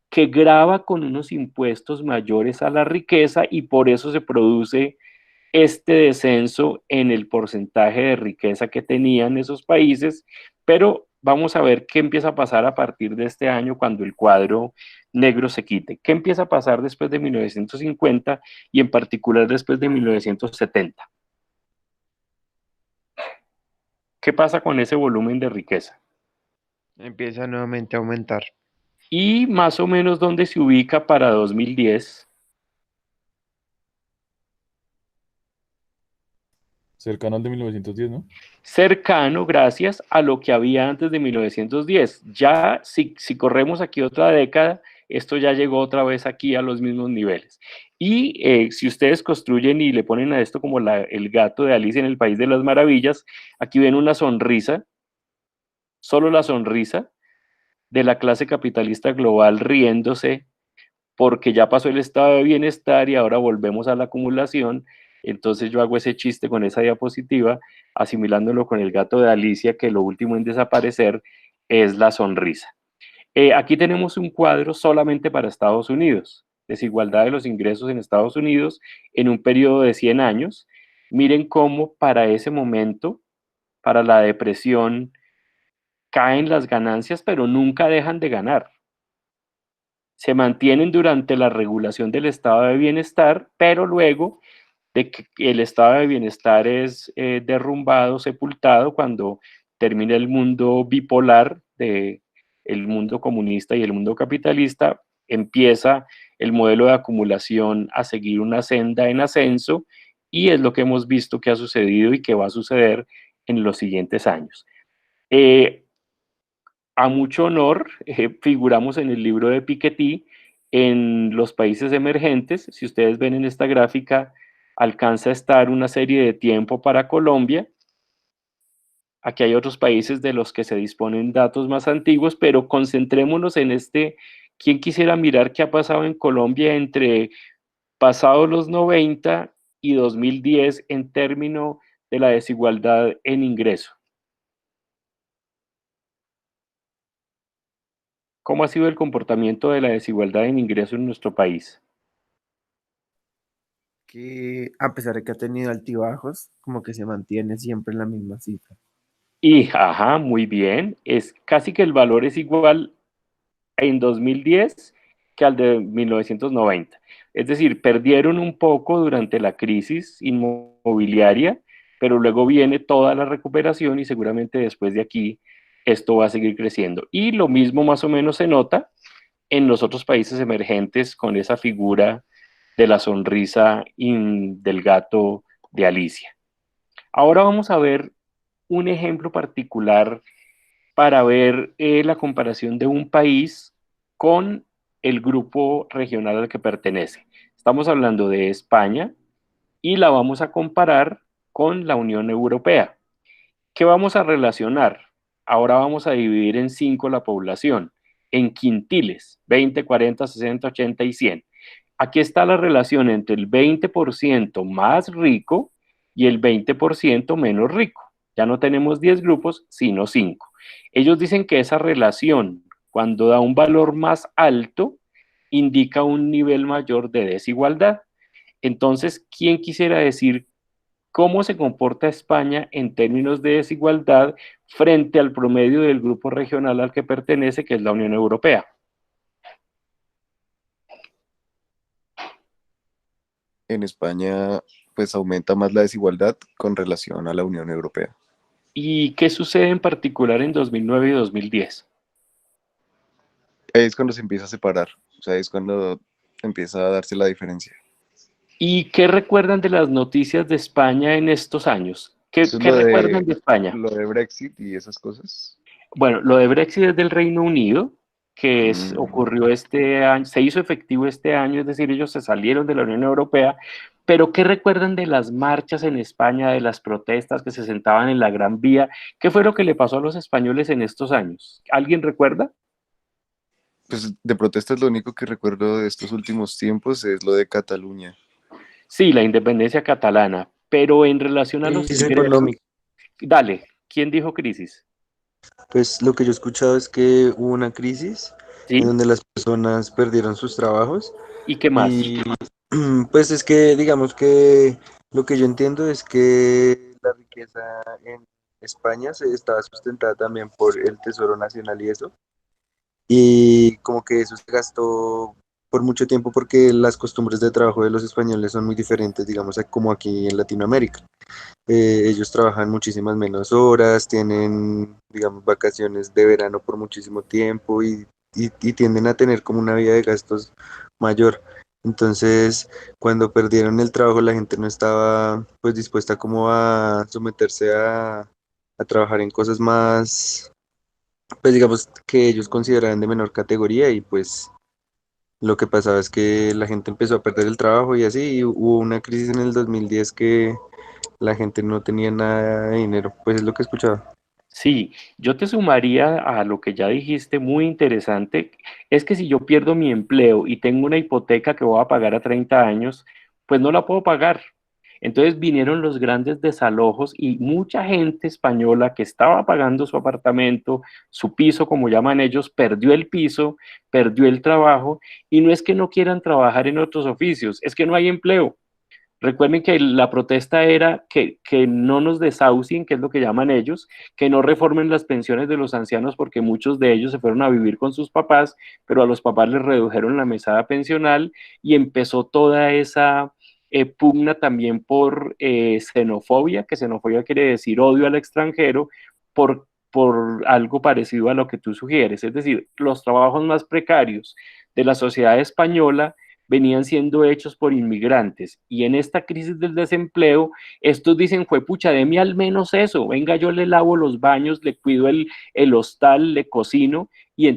que grava con unos impuestos mayores a la riqueza, y por eso se produce este descenso en el porcentaje de riqueza que tenían esos países. Pero vamos a ver qué empieza a pasar a partir de este año, cuando el cuadro negro se quite. ¿Qué empieza a pasar después de 1950 y en particular después de 1970? ¿Qué pasa con ese volumen de riqueza? Empieza nuevamente a aumentar. Y más o menos, ¿dónde se ubica para 2010? Cercano al de 1910, ¿no? Cercano, gracias a lo que había antes de 1910. Ya, si corremos aquí otra década, esto ya llegó otra vez aquí a los mismos niveles. Y si ustedes construyen y le ponen a esto como el gato de Alicia en el País de las Maravillas, aquí ven una sonrisa, solo la sonrisa de la clase capitalista global riéndose porque ya pasó el estado de bienestar y ahora volvemos a la acumulación. Entonces yo hago ese chiste con esa diapositiva, asimilándolo con el gato de Alicia, que lo último en desaparecer es la sonrisa. Aquí tenemos un cuadro solamente para Estados Unidos, desigualdad de los ingresos en Estados Unidos en un periodo de 100 años. Miren cómo para ese momento, para la depresión, caen las ganancias, pero nunca dejan de ganar. Se mantienen durante la regulación del estado de bienestar, pero luego de que el estado de bienestar es derrumbado, sepultado cuando termina el mundo bipolar de el mundo comunista y el mundo capitalista, empieza el modelo de acumulación a seguir una senda en ascenso, y es lo que hemos visto que ha sucedido y que va a suceder en los siguientes años. A mucho honor, figuramos en el libro de Piketty en los países emergentes. Si ustedes ven en esta gráfica, alcanza a estar una serie de tiempo para Colombia. Aquí hay otros países de los que se disponen datos más antiguos, pero concentrémonos en este. ¿Quién quisiera mirar qué ha pasado en Colombia entre pasados los 90 y 2010 en términos de la desigualdad en ingreso? ¿Cómo ha sido el comportamiento de la desigualdad en ingreso en nuestro país? Que a pesar de que ha tenido altibajos, como que se mantiene siempre en la misma cifra. Y, ajá, muy bien, es casi que el valor es igual en 2010 que al de 1990. Es decir, perdieron un poco durante la crisis inmobiliaria, pero luego viene toda la recuperación y seguramente después de aquí esto va a seguir creciendo. Y lo mismo más o menos se nota en los otros países emergentes con esa figura de la sonrisa del gato de Alicia. Ahora vamos a ver un ejemplo particular para ver la comparación de un país con el grupo regional al que pertenece. Estamos hablando de España y la vamos a comparar con la Unión Europea. ¿Qué vamos a relacionar? Ahora vamos a dividir en 5 la población, en quintiles, 20, 40, 60, 80 y 100. Aquí está la relación entre el 20% más rico y el 20% menos rico. Ya no tenemos 10 grupos, sino 5. Ellos dicen que esa relación, cuando da un valor más alto, indica un nivel mayor de desigualdad. Entonces, ¿quién quisiera decir cómo se comporta España en términos de desigualdad frente al promedio del grupo regional al que pertenece, que es la Unión Europea? En España, pues aumenta más la desigualdad con relación a la Unión Europea. ¿Y qué sucede en particular en 2009 y 2010? Ahí es cuando se empieza a separar, o sea, es cuando empieza a darse la diferencia. ¿Y qué recuerdan de las noticias de España en estos años? ¿Qué Eso es recuerdan de España? lo de Brexit y esas cosas. Bueno, lo de Brexit es del Reino Unido, que ocurrió este año, se hizo efectivo este año, es decir, ellos se salieron de la Unión Europea. Pero ¿qué recuerdan de las marchas en España, de las protestas que se sentaban en la Gran Vía? ¿Qué fue lo que le pasó a los españoles en estos años? ¿Alguien recuerda? Pues de protestas lo único que recuerdo de estos últimos tiempos es lo de Cataluña. Sí, la independencia catalana, pero en relación a los Crisis ingresos. económica. Dale, ¿quién dijo crisis? Pues lo que yo he escuchado es que hubo una crisis en ¿Sí? donde las personas perdieron sus trabajos ¿Y qué más? y pues es que digamos que lo que yo entiendo es que la riqueza en España se estaba sustentada también por el Tesoro Nacional y eso, y como que eso se gastó por mucho tiempo porque las costumbres de trabajo de los españoles son muy diferentes, digamos, a como aquí en Latinoamérica. Ellos trabajan muchísimas menos horas, tienen, digamos, vacaciones de verano por muchísimo tiempo y tienden a tener como una vida de gastos mayor. Entonces, cuando perdieron el trabajo, la gente no estaba pues dispuesta como a someterse a trabajar en cosas más, pues digamos, que ellos consideraban de menor categoría, y pues lo que pasaba es que la gente empezó a perder el trabajo y así, y hubo una crisis en el 2010 que la gente no tenía nada de dinero, pues es lo que escuchaba. Sí, yo te sumaría a lo que ya dijiste, muy interesante, es que si yo pierdo mi empleo y tengo una hipoteca que voy a pagar a 30 años, pues no la puedo pagar. Entonces vinieron los grandes desalojos y mucha gente española que estaba pagando su apartamento, su piso, como llaman ellos, perdió el piso, perdió el trabajo, y no es que no quieran trabajar en otros oficios, es que no hay empleo. Recuerden que la protesta era que no nos desahucien, que es lo que llaman ellos, que no reformen las pensiones de los ancianos porque muchos de ellos se fueron a vivir con sus papás, pero a los papás les redujeron la mesada pensional y empezó toda esa pugna también por xenofobia, que xenofobia quiere decir odio al extranjero, por algo parecido a lo que tú sugieres. Es decir, los trabajos más precarios de la sociedad española venían siendo hechos por inmigrantes, y en esta crisis del desempleo, estos dicen, fue pucha, deme al menos eso, venga, yo le lavo los baños, le cuido el hostal, le cocino,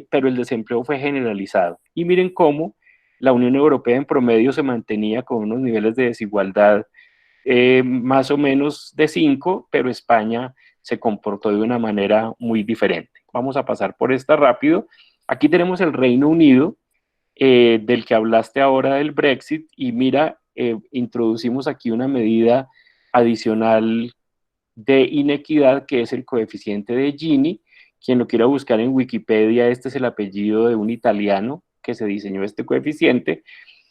pero el desempleo fue generalizado. Y miren cómo la Unión Europea en promedio se mantenía con unos niveles de desigualdad más o menos de 5, pero España se comportó de una manera muy diferente. Vamos a pasar por esta rápido. Aquí tenemos el Reino Unido, del que hablaste ahora del Brexit, y mira, introducimos aquí una medida adicional de inequidad, que es el coeficiente de Gini. Quien lo quiera buscar en Wikipedia, este es el apellido de un italiano que se diseñó este coeficiente.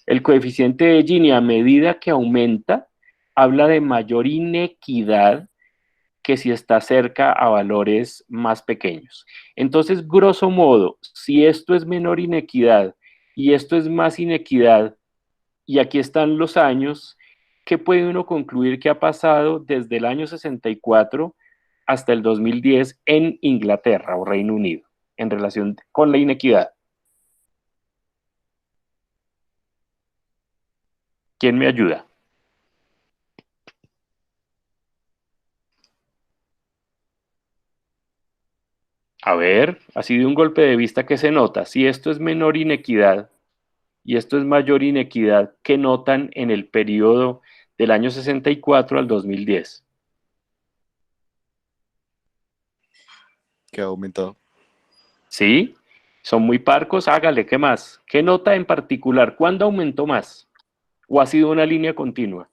El coeficiente de Gini, a medida que aumenta, habla de mayor inequidad que si está cerca a valores más pequeños. Entonces, grosso modo, si esto es menor inequidad y esto es más inequidad, y aquí están los años, ¿qué puede uno concluir que ha pasado desde el año 64 hasta el 2010 en Inglaterra o Reino Unido en relación con la inequidad? ¿Quién me ayuda? A ver, así de un golpe de vista, ¿qué se nota? Si esto es menor inequidad y esto es mayor inequidad, ¿qué notan en el periodo del año 64 al 2010? Que ha aumentado. ¿Sí? Son muy parcos, hágale, ¿qué más? ¿Qué nota en particular? ¿Cuándo aumentó más? ¿O ha sido una línea continua?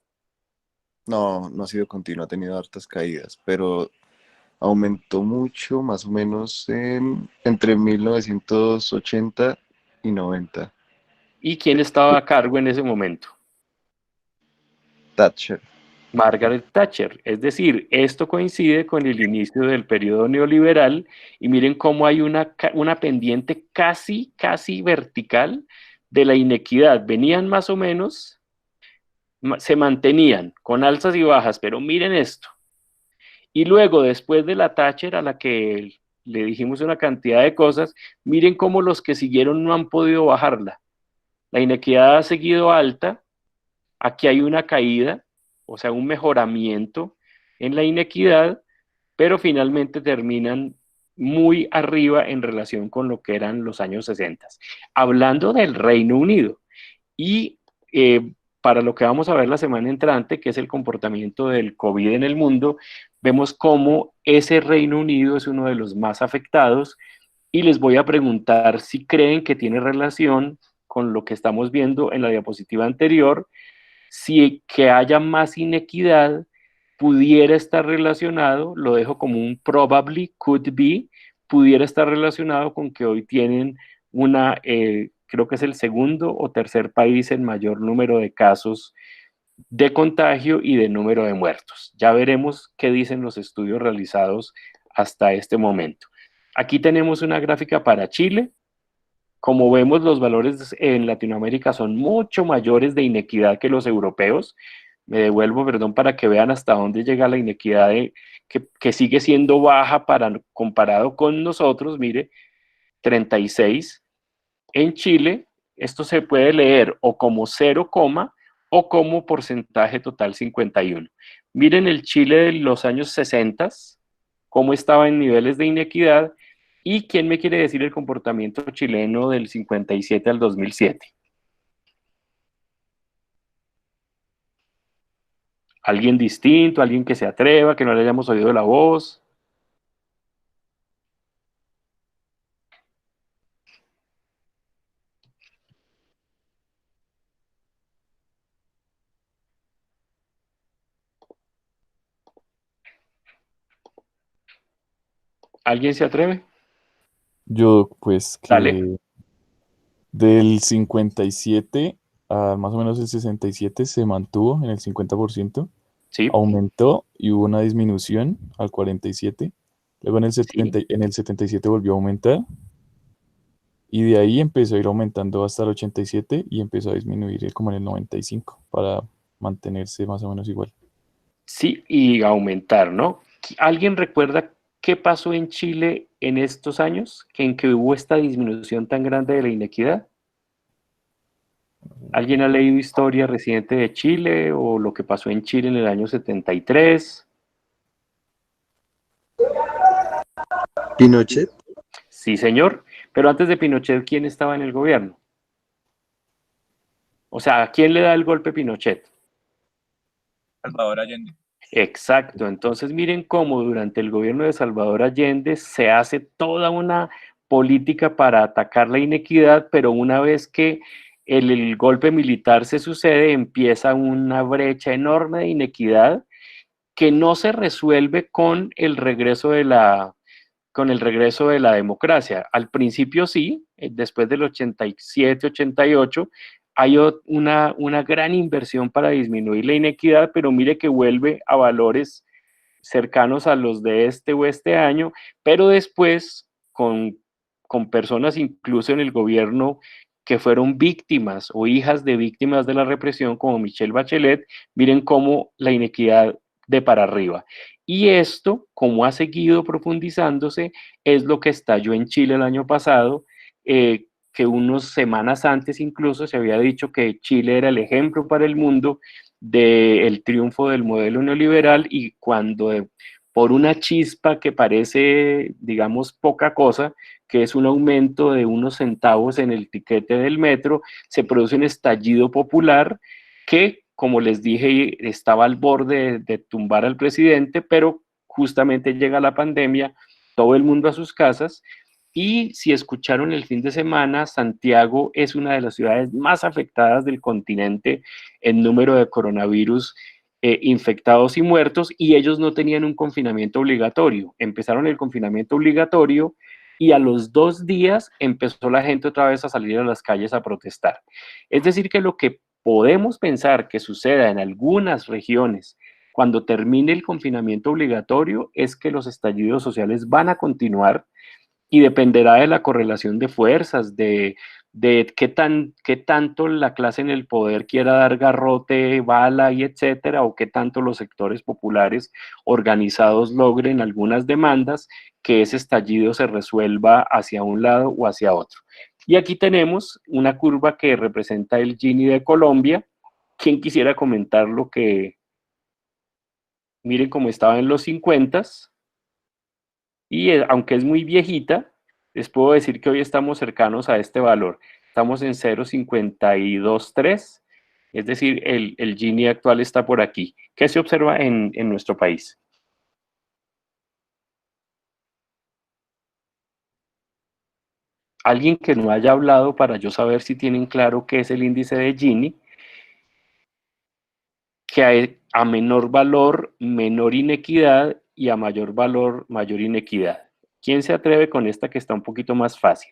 No, no ha sido continuo, ha tenido hartas caídas, pero aumentó mucho, más o menos entre 1980 y 90. ¿Y quién estaba a cargo en ese momento? Thatcher. Margaret Thatcher. Es decir, esto coincide con el inicio del periodo neoliberal, y miren cómo hay una pendiente casi vertical de la inequidad. Venían más o menos, se mantenían con alzas y bajas, pero miren esto. Y luego, después de la Thatcher, a la que le dijimos una cantidad de cosas, miren cómo los que siguieron no han podido bajarla. La inequidad ha seguido alta, aquí hay una caída, o sea, un mejoramiento en la inequidad, pero finalmente terminan muy arriba en relación con lo que eran los años 60. Hablando del Reino Unido, y para lo que vamos a ver la semana entrante, que es el comportamiento del COVID en el mundo, vemos cómo ese Reino Unido es uno de los más afectados, y les voy a preguntar si creen que tiene relación con lo que estamos viendo en la diapositiva anterior, si que haya más inequidad pudiera estar relacionado, lo dejo como un probably, could be, pudiera estar relacionado con que hoy tienen creo que es el segundo o tercer país en mayor número de casos de contagio y de número de muertos. Ya veremos qué dicen los estudios realizados hasta este momento. Aquí tenemos una gráfica para Chile. Como vemos, los valores en Latinoamérica son mucho mayores de inequidad que los europeos. Me devuelvo, perdón, para que vean hasta dónde llega la inequidad que sigue siendo baja comparado con nosotros. Mire, 36. En Chile, esto se puede leer o como 0, o como porcentaje total 51. Miren el Chile de los años 60, cómo estaba en niveles de inequidad. ¿Y quién me quiere decir el comportamiento chileno del 57 al 2007? ¿Alguien distinto? ¿Alguien que se atreva, que no le hayamos oído la voz? ¿Alguien se atreve? Yo, pues, Dale. que del 57 a más o menos el 67 se mantuvo en el 50%, Sí, aumentó y hubo una disminución al 47, luego en el sí. 77 volvió a aumentar, y de ahí empezó a ir aumentando hasta el 87 y empezó a disminuir como en el 95 para mantenerse más o menos igual. Sí, y aumentar, ¿no? ¿Alguien recuerda qué pasó en Chile en estos años en que hubo esta disminución tan grande de la inequidad? ¿Alguien ha leído historia reciente de Chile o lo que pasó en Chile en el año 73? Pinochet. Sí, señor. Pero antes de Pinochet, ¿quién estaba en el gobierno? O sea, ¿a quién le da el golpe Pinochet? Salvador Allende. Exacto. Entonces, miren cómo durante el gobierno de Salvador Allende se hace toda una política para atacar la inequidad, pero una vez que el golpe militar se sucede, empieza una brecha enorme de inequidad que no se resuelve con el regreso de la democracia. Al principio sí, después del 87, 88, hay una gran inversión para disminuir la inequidad, pero mire que vuelve a valores cercanos a los de este o este año, pero después con personas incluso en el gobierno que fueron víctimas o hijas de víctimas de la represión, como Michelle Bachelet, miren cómo la inequidad de para arriba. Y esto, como ha seguido profundizándose, es lo que estalló en Chile el año pasado, que unas semanas antes incluso se había dicho que Chile era el ejemplo para el mundo del triunfo del modelo neoliberal, y cuando por una chispa que parece, digamos, poca cosa, que es un aumento de unos centavos en el tiquete del metro, se produce un estallido popular que, como les dije, estaba al borde de tumbar al presidente, pero justamente llega la pandemia, todo el mundo a sus casas. Y si escucharon el fin de semana, Santiago es una de las ciudades más afectadas del continente en número de coronavirus infectados y muertos, y ellos no tenían un confinamiento obligatorio. Empezaron el confinamiento obligatorio y a los 2 días empezó la gente otra vez a salir a las calles a protestar. Es decir, que lo que podemos pensar que suceda en algunas regiones cuando termine el confinamiento obligatorio es que los estallidos sociales van a continuar, y dependerá de la correlación de fuerzas, de qué tanto la clase en el poder quiera dar garrote, bala y etcétera, o qué tanto los sectores populares organizados logren algunas demandas, que ese estallido se resuelva hacia un lado o hacia otro. Y aquí tenemos una curva que representa el Gini de Colombia. ¿Quién quisiera comentar lo que, miren cómo estaba en los 50s? Y aunque es muy viejita, les puedo decir que hoy estamos cercanos a este valor. Estamos en 0,523, es decir, el Gini actual está por aquí. ¿Qué se observa en nuestro país? Alguien que no haya hablado para yo saber si tienen claro qué es el índice de Gini, que a menor valor, menor inequidad, y a mayor valor, mayor inequidad. ¿Quién se atreve con esta que está un poquito más fácil?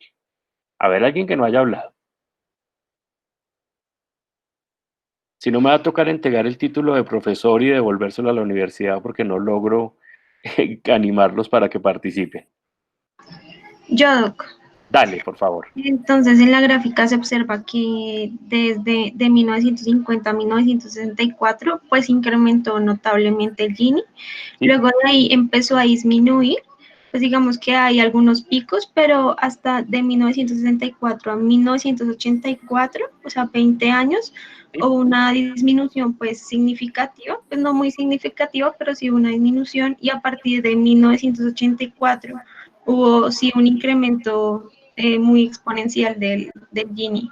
A ver, alguien que no haya hablado. Si no, me va a tocar entregar el título de profesor y devolvérselo a la universidad porque no logro animarlos para que participen. Yo, Doc. Dale, por favor. Entonces, en la gráfica se observa que desde de 1950 a 1964, pues incrementó notablemente el Gini. Sí. Luego de ahí empezó a disminuir. Pues digamos que hay algunos picos, pero hasta de 1964 a 1984, o sea, 20 años, hubo una disminución pues significativa, pues no muy significativa, pero sí una disminución, y a partir de 1984 hubo sí un incremento muy exponencial del Gini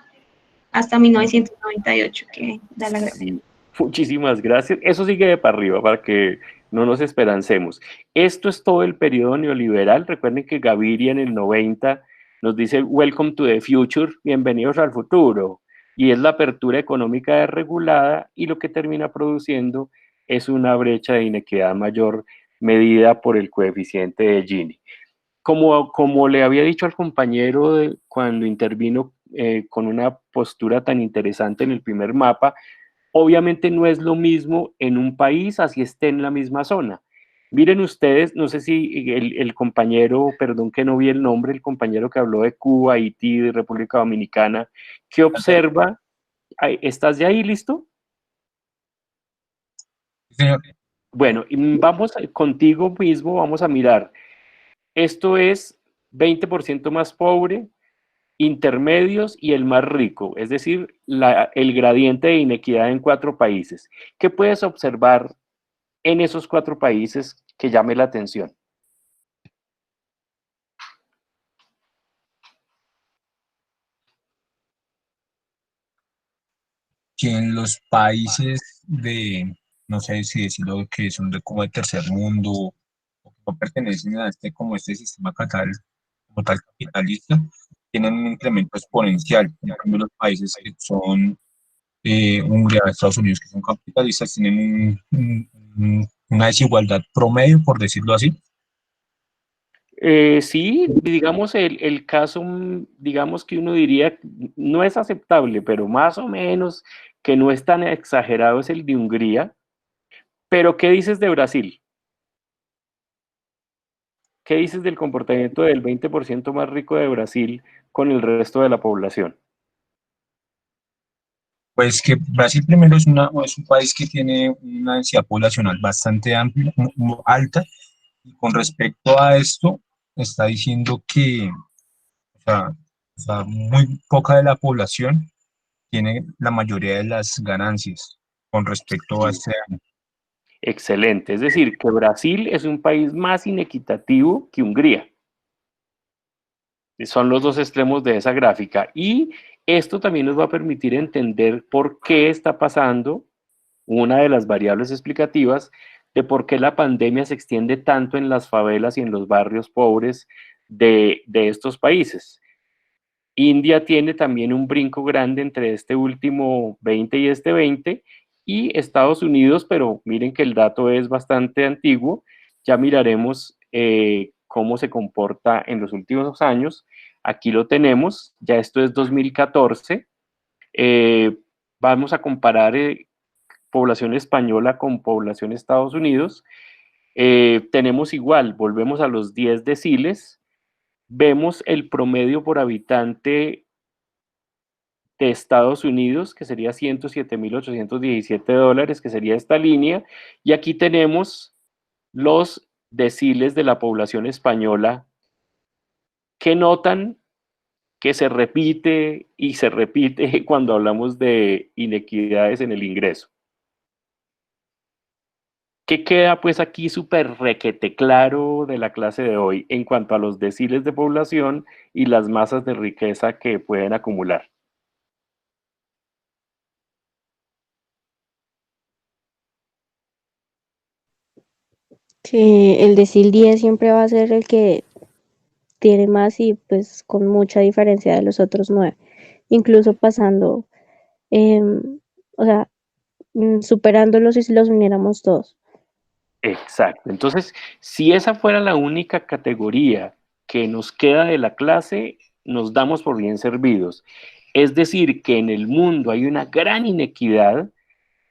hasta 1998, que da la gracia. Sí. Muchísimas gracias. Eso sigue de para arriba para que no nos esperancemos. Esto es todo el periodo neoliberal. Recuerden que Gaviria en el 90 nos dice Welcome to the future, bienvenidos al futuro. Y es la apertura económica desregulada, y lo que termina produciendo es una brecha de inequidad mayor medida por el coeficiente de Gini. Como le había dicho al compañero cuando intervino con una postura tan interesante en el primer mapa, obviamente no es lo mismo en un país así esté en la misma zona. Miren ustedes, no sé si el compañero, perdón que no vi el nombre, el compañero que habló de Cuba, Haití, de República Dominicana, ¿qué observa? ¿Estás de ahí listo? Señor, Bueno, y vamos contigo mismo, vamos a mirar. Esto es 20% más pobre, intermedios y el más rico, es decir, el gradiente de inequidad en 4 países. ¿Qué puedes observar en esos 4 países que llame la atención? que en los países de, no sé si decirlo, que son como de tercer mundo, o que no pertenecen a como este sistema como tal capitalista, tienen un incremento exponencial. En cambio, los países que son Hungría, Estados Unidos, que son capitalistas, tienen una desigualdad promedio, por decirlo así. Sí, digamos, el caso, digamos que uno diría, no es aceptable, pero más o menos que no es tan exagerado es el de Hungría. Pero, ¿qué dices de Brasil? ¿Qué dices del comportamiento del 20% más rico de Brasil con el resto de la población? Pues que Brasil primero es un país que tiene una densidad poblacional bastante amplia, alta, y con respecto a esto, está diciendo que muy poca de la población tiene la mayoría de las ganancias con respecto a este año. Excelente, es decir, que Brasil es un país más inequitativo que Hungría. Son los dos extremos de esa gráfica. Y esto también nos va a permitir entender por qué está pasando, una de las variables explicativas de por qué la pandemia se extiende tanto en las favelas y en los barrios pobres de estos países. India tiene también un brinco grande entre este último 20 y este 20, y Estados Unidos, pero miren que el dato es bastante antiguo, ya miraremos cómo se comporta en los últimos años. Aquí lo tenemos, ya esto es 2014. Vamos a comparar población española con población de Estados Unidos. Tenemos igual, volvemos a los 10 deciles, vemos el promedio por habitante de Estados Unidos, que sería $107,817, que sería esta línea, y aquí tenemos los deciles de la población española, que notan que se repite y se repite cuando hablamos de inequidades en el ingreso. ¿Qué queda pues aquí súper requete claro de la clase de hoy en cuanto a los deciles de población y las masas de riqueza que pueden acumular? Que el decil 10 siempre va a ser el que tiene más y pues con mucha diferencia de los otros 9, incluso pasando, o sea, superándolos si los uniéramos todos. Exacto. Entonces, si esa fuera la única categoría que nos queda de la clase, nos damos por bien servidos. Es decir, que en el mundo hay una gran inequidad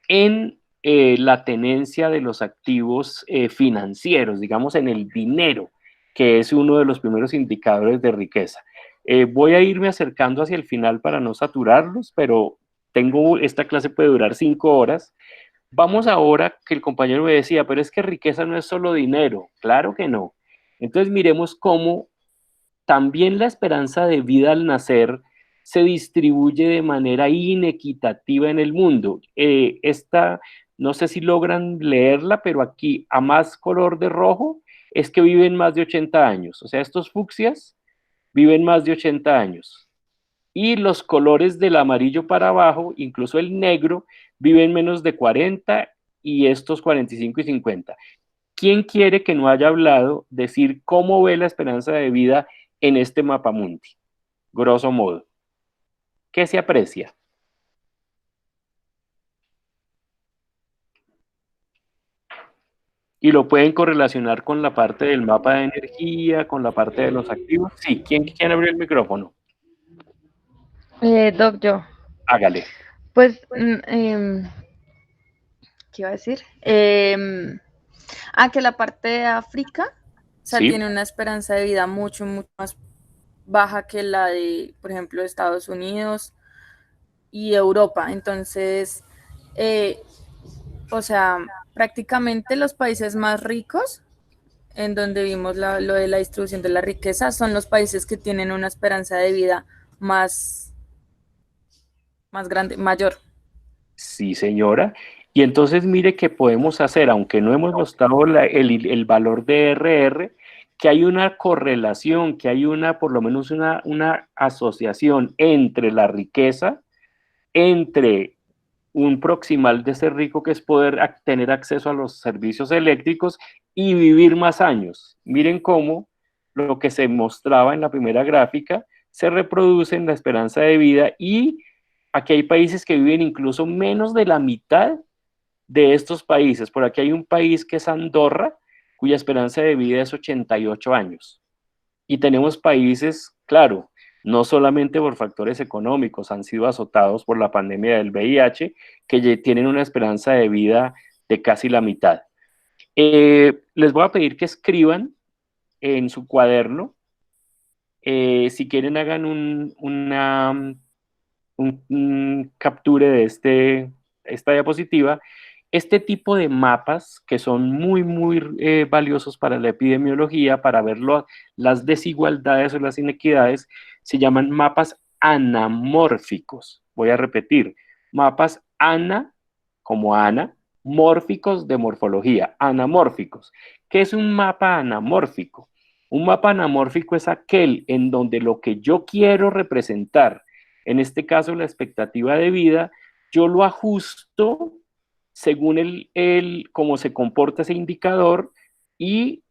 en la tenencia de los activos financieros, digamos en el dinero, que es uno de los primeros indicadores de riqueza. Voy a irme acercando hacia el final para no saturarlos, pero esta clase puede durar 5 horas. Vamos ahora, que el compañero me decía, pero es que riqueza no es solo dinero. Claro que no. Entonces miremos cómo también la esperanza de vida al nacer se distribuye de manera inequitativa en el mundo. No sé si logran leerla, pero aquí a más color de rojo es que viven más de 80 años. O sea, estos fucsias viven más de 80 años. Y los colores del amarillo para abajo, incluso el negro, viven menos de 40, y estos 45 y 50. ¿Quién quiere, que no haya hablado, decir cómo ve la esperanza de vida en este mapamundi? Grosso modo. ¿Qué se aprecia? Y lo pueden correlacionar con la parte del mapa de energía, con la parte de los activos. Sí, ¿quién abre el micrófono? Doc, yo. Hágale. Pues, ¿qué iba a decir? Que la parte de África, o sea, Sí. tiene una esperanza de vida mucho, mucho más baja que la de, por ejemplo, Estados Unidos y Europa. Entonces, o sea, prácticamente los países más ricos, en donde vimos lo de la distribución de la riqueza, son los países que tienen una esperanza de vida más grande, mayor. Sí, señora. Y entonces mire que podemos hacer, aunque no hemos mostrado el valor de RR, que hay una correlación, que hay por lo menos una asociación entre la riqueza, entre un proximal de ser rico, que es poder tener acceso a los servicios eléctricos y vivir más años. Miren cómo lo que se mostraba en la primera gráfica se reproduce en la esperanza de vida, y aquí hay países que viven incluso menos de la mitad de estos países. Por aquí hay un país que es Andorra, cuya esperanza de vida es 88 años. Y tenemos países, claro, no solamente por factores económicos, han sido azotados por la pandemia del VIH, que tienen una esperanza de vida de casi la mitad. Les voy a pedir que escriban en su cuaderno, si quieren hagan un capture de esta diapositiva, este tipo de mapas que son muy, muy valiosos para la epidemiología, para ver las desigualdades o las inequidades, se llaman mapas anamórficos. Voy a repetir, mapas como Ana, mórficos de morfología, anamórficos. ¿Qué es un mapa anamórfico? Un mapa anamórfico es aquel en donde lo que yo quiero representar, en este caso la expectativa de vida, yo lo ajusto según cómo se comporta ese indicador y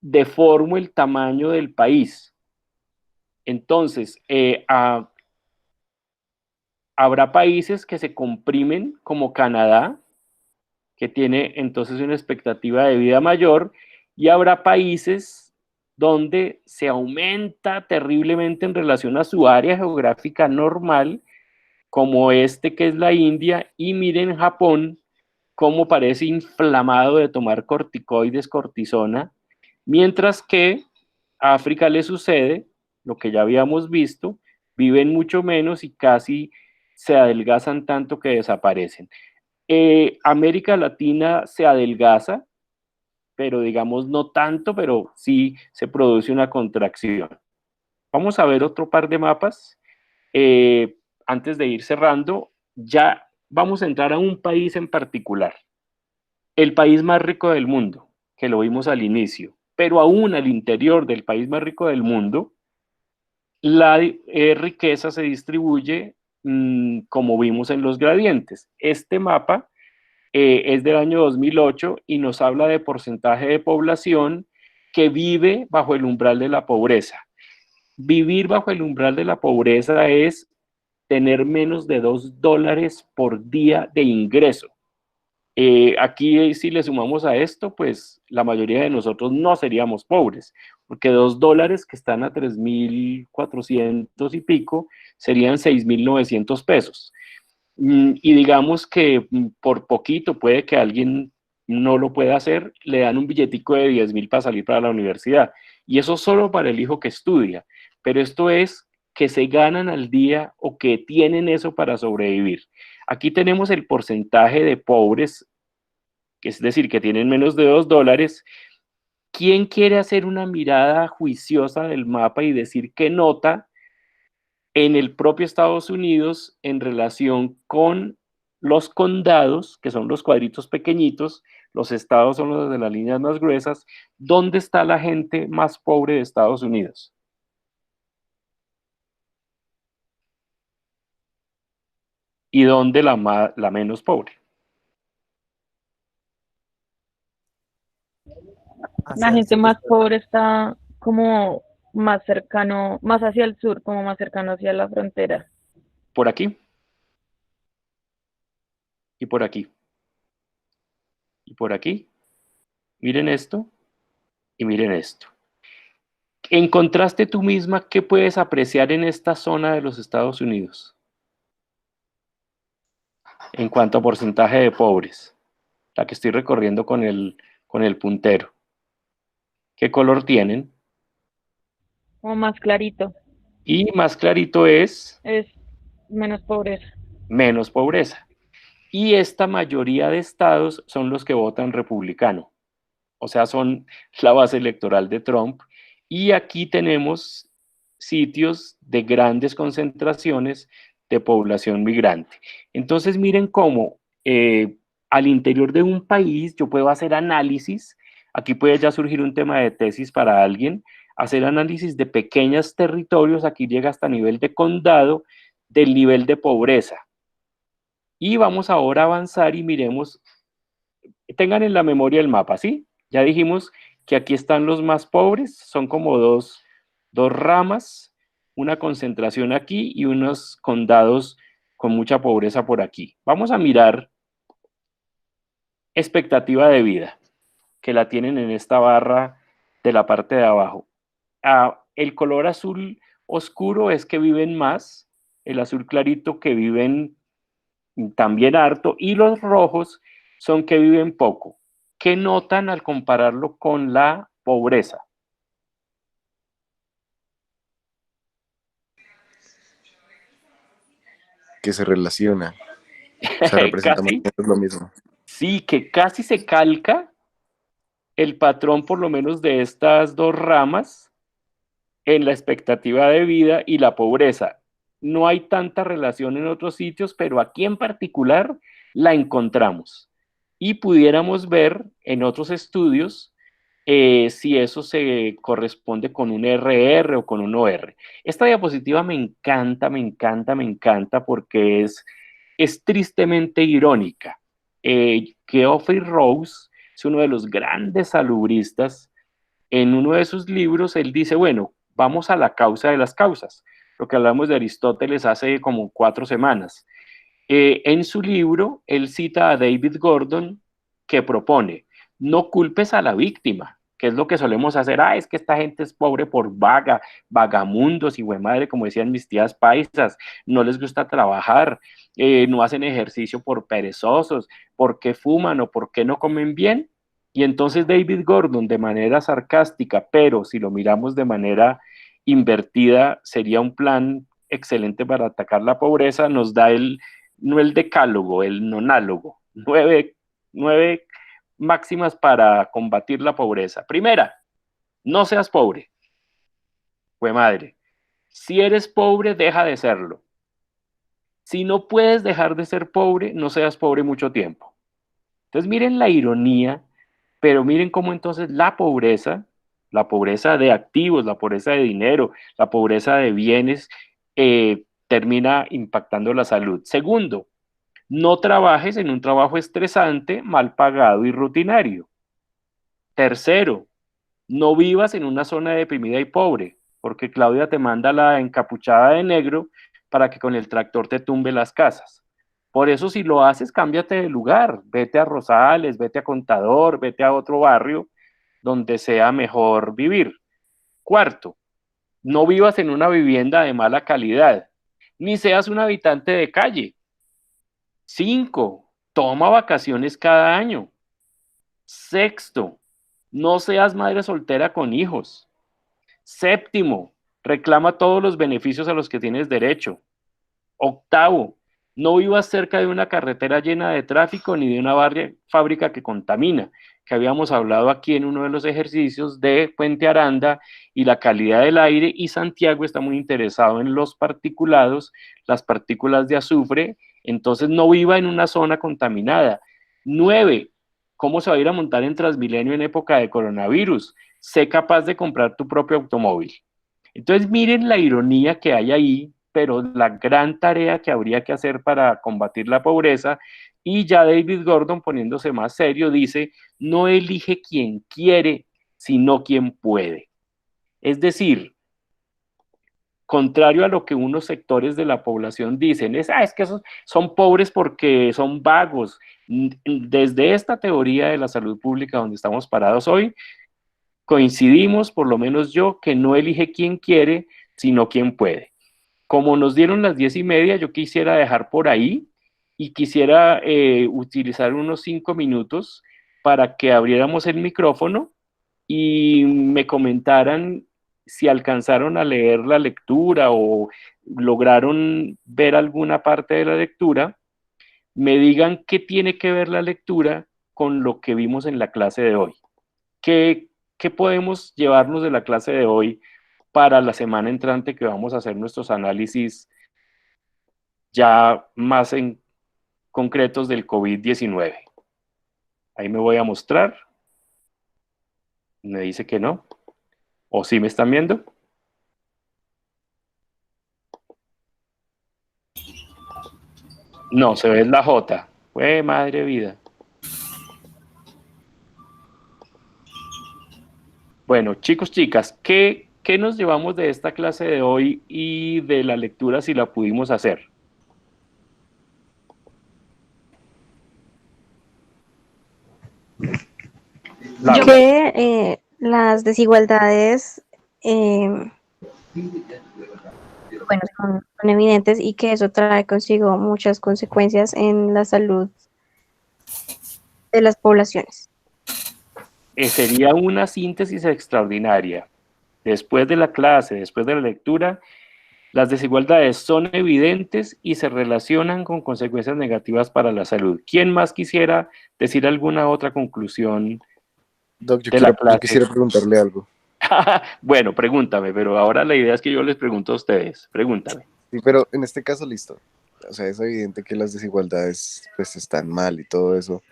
deformo el tamaño del país. Entonces, habrá países que se comprimen, como Canadá, que tiene entonces una expectativa de vida mayor, y habrá países donde se aumenta terriblemente en relación a su área geográfica normal, como este que es la India, y miren Japón, cómo parece inflamado de tomar corticoides, cortisona, mientras que a África le sucede lo que ya habíamos visto, viven mucho menos y casi se adelgazan tanto que desaparecen. América Latina se adelgaza, pero digamos no tanto, pero sí se produce una contracción. Vamos a ver otro par de mapas. Antes de ir cerrando, ya vamos a entrar a un país en particular, el país más rico del mundo, que lo vimos al inicio, pero aún al interior del país más rico del mundo, la riqueza se distribuye como vimos en los gradientes. Este mapa es del año 2008 y nos habla de porcentaje de población que vive bajo el umbral de la pobreza. Vivir bajo el umbral de la pobreza es tener menos de $2 por día de ingreso. Aquí, si le sumamos a esto, pues la mayoría de nosotros no seríamos pobres, porque $2 que están a 3.400 y pico serían 6.900 pesos. Y digamos que por poquito puede que alguien no lo pueda hacer, le dan un billetico de 10.000 para salir para la universidad. Y eso solo para el hijo que estudia. Pero esto es que se ganan al día o que tienen eso para sobrevivir. Aquí tenemos el porcentaje de pobres, que es decir, que tienen menos de $2. ¿Quién quiere hacer una mirada juiciosa del mapa y decir qué nota en el propio Estados Unidos en relación con los condados, que son los cuadritos pequeñitos, los estados son los de las líneas más gruesas? ¿Dónde está la gente más pobre de Estados Unidos? ¿Y dónde la menos pobre? La gente más pobre está como más cercano, más hacia el sur, como más cercano hacia la frontera. Por aquí. Y por aquí. Y por aquí. Miren esto y miren esto. En contraste tú misma, ¿qué puedes apreciar en esta zona de los Estados Unidos en cuanto a porcentaje de pobres? La que estoy recorriendo con el puntero. ¿Qué color tienen? Como más clarito. Y más clarito es Es menos pobreza. menos pobreza. y esta mayoría de estados son los que votan republicano, o sea, son la base electoral de Trump, y aquí tenemos sitios de grandes concentraciones de población migrante. Entonces, miren cómo al interior de un país yo puedo hacer análisis, aquí puede ya surgir un tema de tesis para alguien, hacer análisis de pequeños territorios, aquí llega hasta nivel de condado, del nivel de pobreza. Y vamos ahora a avanzar y miremos, tengan en la memoria el mapa, ¿sí? Ya dijimos que aquí están los más pobres, son como dos ramas, una concentración aquí y unos condados con mucha pobreza por aquí. Vamos a mirar expectativa de vida, que la tienen en esta barra de la parte de abajo. El color azul oscuro es que viven más, el azul clarito que viven también harto, y los rojos son que viven poco. ¿Qué notan al compararlo con la pobreza? Que se relaciona, o sea, representa más o Casi, menos lo mismo. sí, que casi se calca el patrón por lo menos de estas dos ramas en la expectativa de vida y la pobreza. No hay tanta relación en otros sitios, pero aquí en particular la encontramos. Y pudiéramos ver en otros estudios si eso se corresponde con un RR o con un OR. Esta diapositiva me encanta, me encanta, me encanta porque es tristemente irónica. Geoffrey Rose es uno de los grandes salubristas. En uno de sus libros, él dice, bueno, vamos a la causa de las causas, lo que hablamos de Aristóteles hace como 4 semanas. En su libro, él cita a David Gordon, que propone, no culpes a la víctima, que es lo que solemos hacer, es que esta gente es pobre por vagamundos y güey madre, como decían mis tías paisas, no les gusta trabajar, no hacen ejercicio por perezosos, ¿por qué fuman o por qué no comen bien? Y entonces David Gordon, de manera sarcástica, pero si lo miramos de manera invertida, sería un plan excelente para atacar la pobreza, nos da no el decálogo, el nonálogo, 9 máximas para combatir la pobreza. Primera, no seas pobre. Pues madre, si eres pobre, deja de serlo. Si no puedes dejar de ser pobre, no seas pobre mucho tiempo. Entonces miren la ironía, pero miren cómo entonces la pobreza de activos, la pobreza de dinero, la pobreza de bienes, termina impactando la salud. Segundo, no trabajes en un trabajo estresante, mal pagado y rutinario. Tercero, no vivas en una zona deprimida y pobre, porque Claudia te manda la encapuchada de negro para que con el tractor te tumbe las casas. Por eso, si lo haces, cámbiate de lugar, vete a Rosales, vete a Contador, vete a otro barrio donde sea mejor vivir. Cuarto, no vivas en una vivienda de mala calidad, ni seas un habitante de calle. 5, toma vacaciones cada año. Sexto, no seas madre soltera con hijos. Séptimo, reclama todos los beneficios a los que tienes derecho. Octavo, no vivas cerca de una carretera llena de tráfico ni de una fábrica que contamina, que habíamos hablado aquí en uno de los ejercicios de Puente Aranda y la calidad del aire, y Santiago está muy interesado en los particulados, las partículas de azufre, entonces no viva en una zona contaminada. 9, ¿cómo se va a ir a montar en Transmilenio en época de coronavirus? Sé capaz de comprar tu propio automóvil. Entonces miren la ironía que hay ahí, pero la gran tarea que habría que hacer para combatir la pobreza, y ya David Gordon, poniéndose más serio, dice, no elige quien quiere, sino quien puede. Es decir, contrario a lo que unos sectores de la población dicen, es que esos son pobres porque son vagos. Desde esta teoría de la salud pública donde estamos parados hoy, coincidimos, por lo menos yo, que no elige quien quiere, sino quien puede. Como nos dieron las 10:30, yo quisiera dejar por ahí y quisiera utilizar unos 5 minutos para que abriéramos el micrófono y me comentaran si alcanzaron a leer la lectura o lograron ver alguna parte de la lectura. me digan qué tiene que ver la lectura con lo que vimos en la clase de hoy. ¿Qué podemos llevarnos de la clase de hoy para la semana entrante que vamos a hacer nuestros análisis ya más en concretos del COVID-19? Ahí me voy a mostrar. Me dice que no. ¿O sí me están viendo? No, se ve la J. Madre vida. Bueno, chicos, chicas, ¿qué nos llevamos de esta clase de hoy y de la lectura si la pudimos hacer? Laura. Que las desigualdades, bueno, son evidentes y que eso trae consigo muchas consecuencias en la salud de las poblaciones. Sería una síntesis extraordinaria. Después de la clase, después de la lectura, las desigualdades son evidentes y se relacionan con consecuencias negativas para la salud. ¿Quién más quisiera decir alguna otra conclusión Doc, de la yo clase? quisiera preguntarle algo. Bueno, pregúntame, pero ahora la idea es que yo les pregunto a ustedes. Pregúntame. Sí, pero en este caso, listo. O sea, es evidente que las desigualdades pues están mal y todo eso.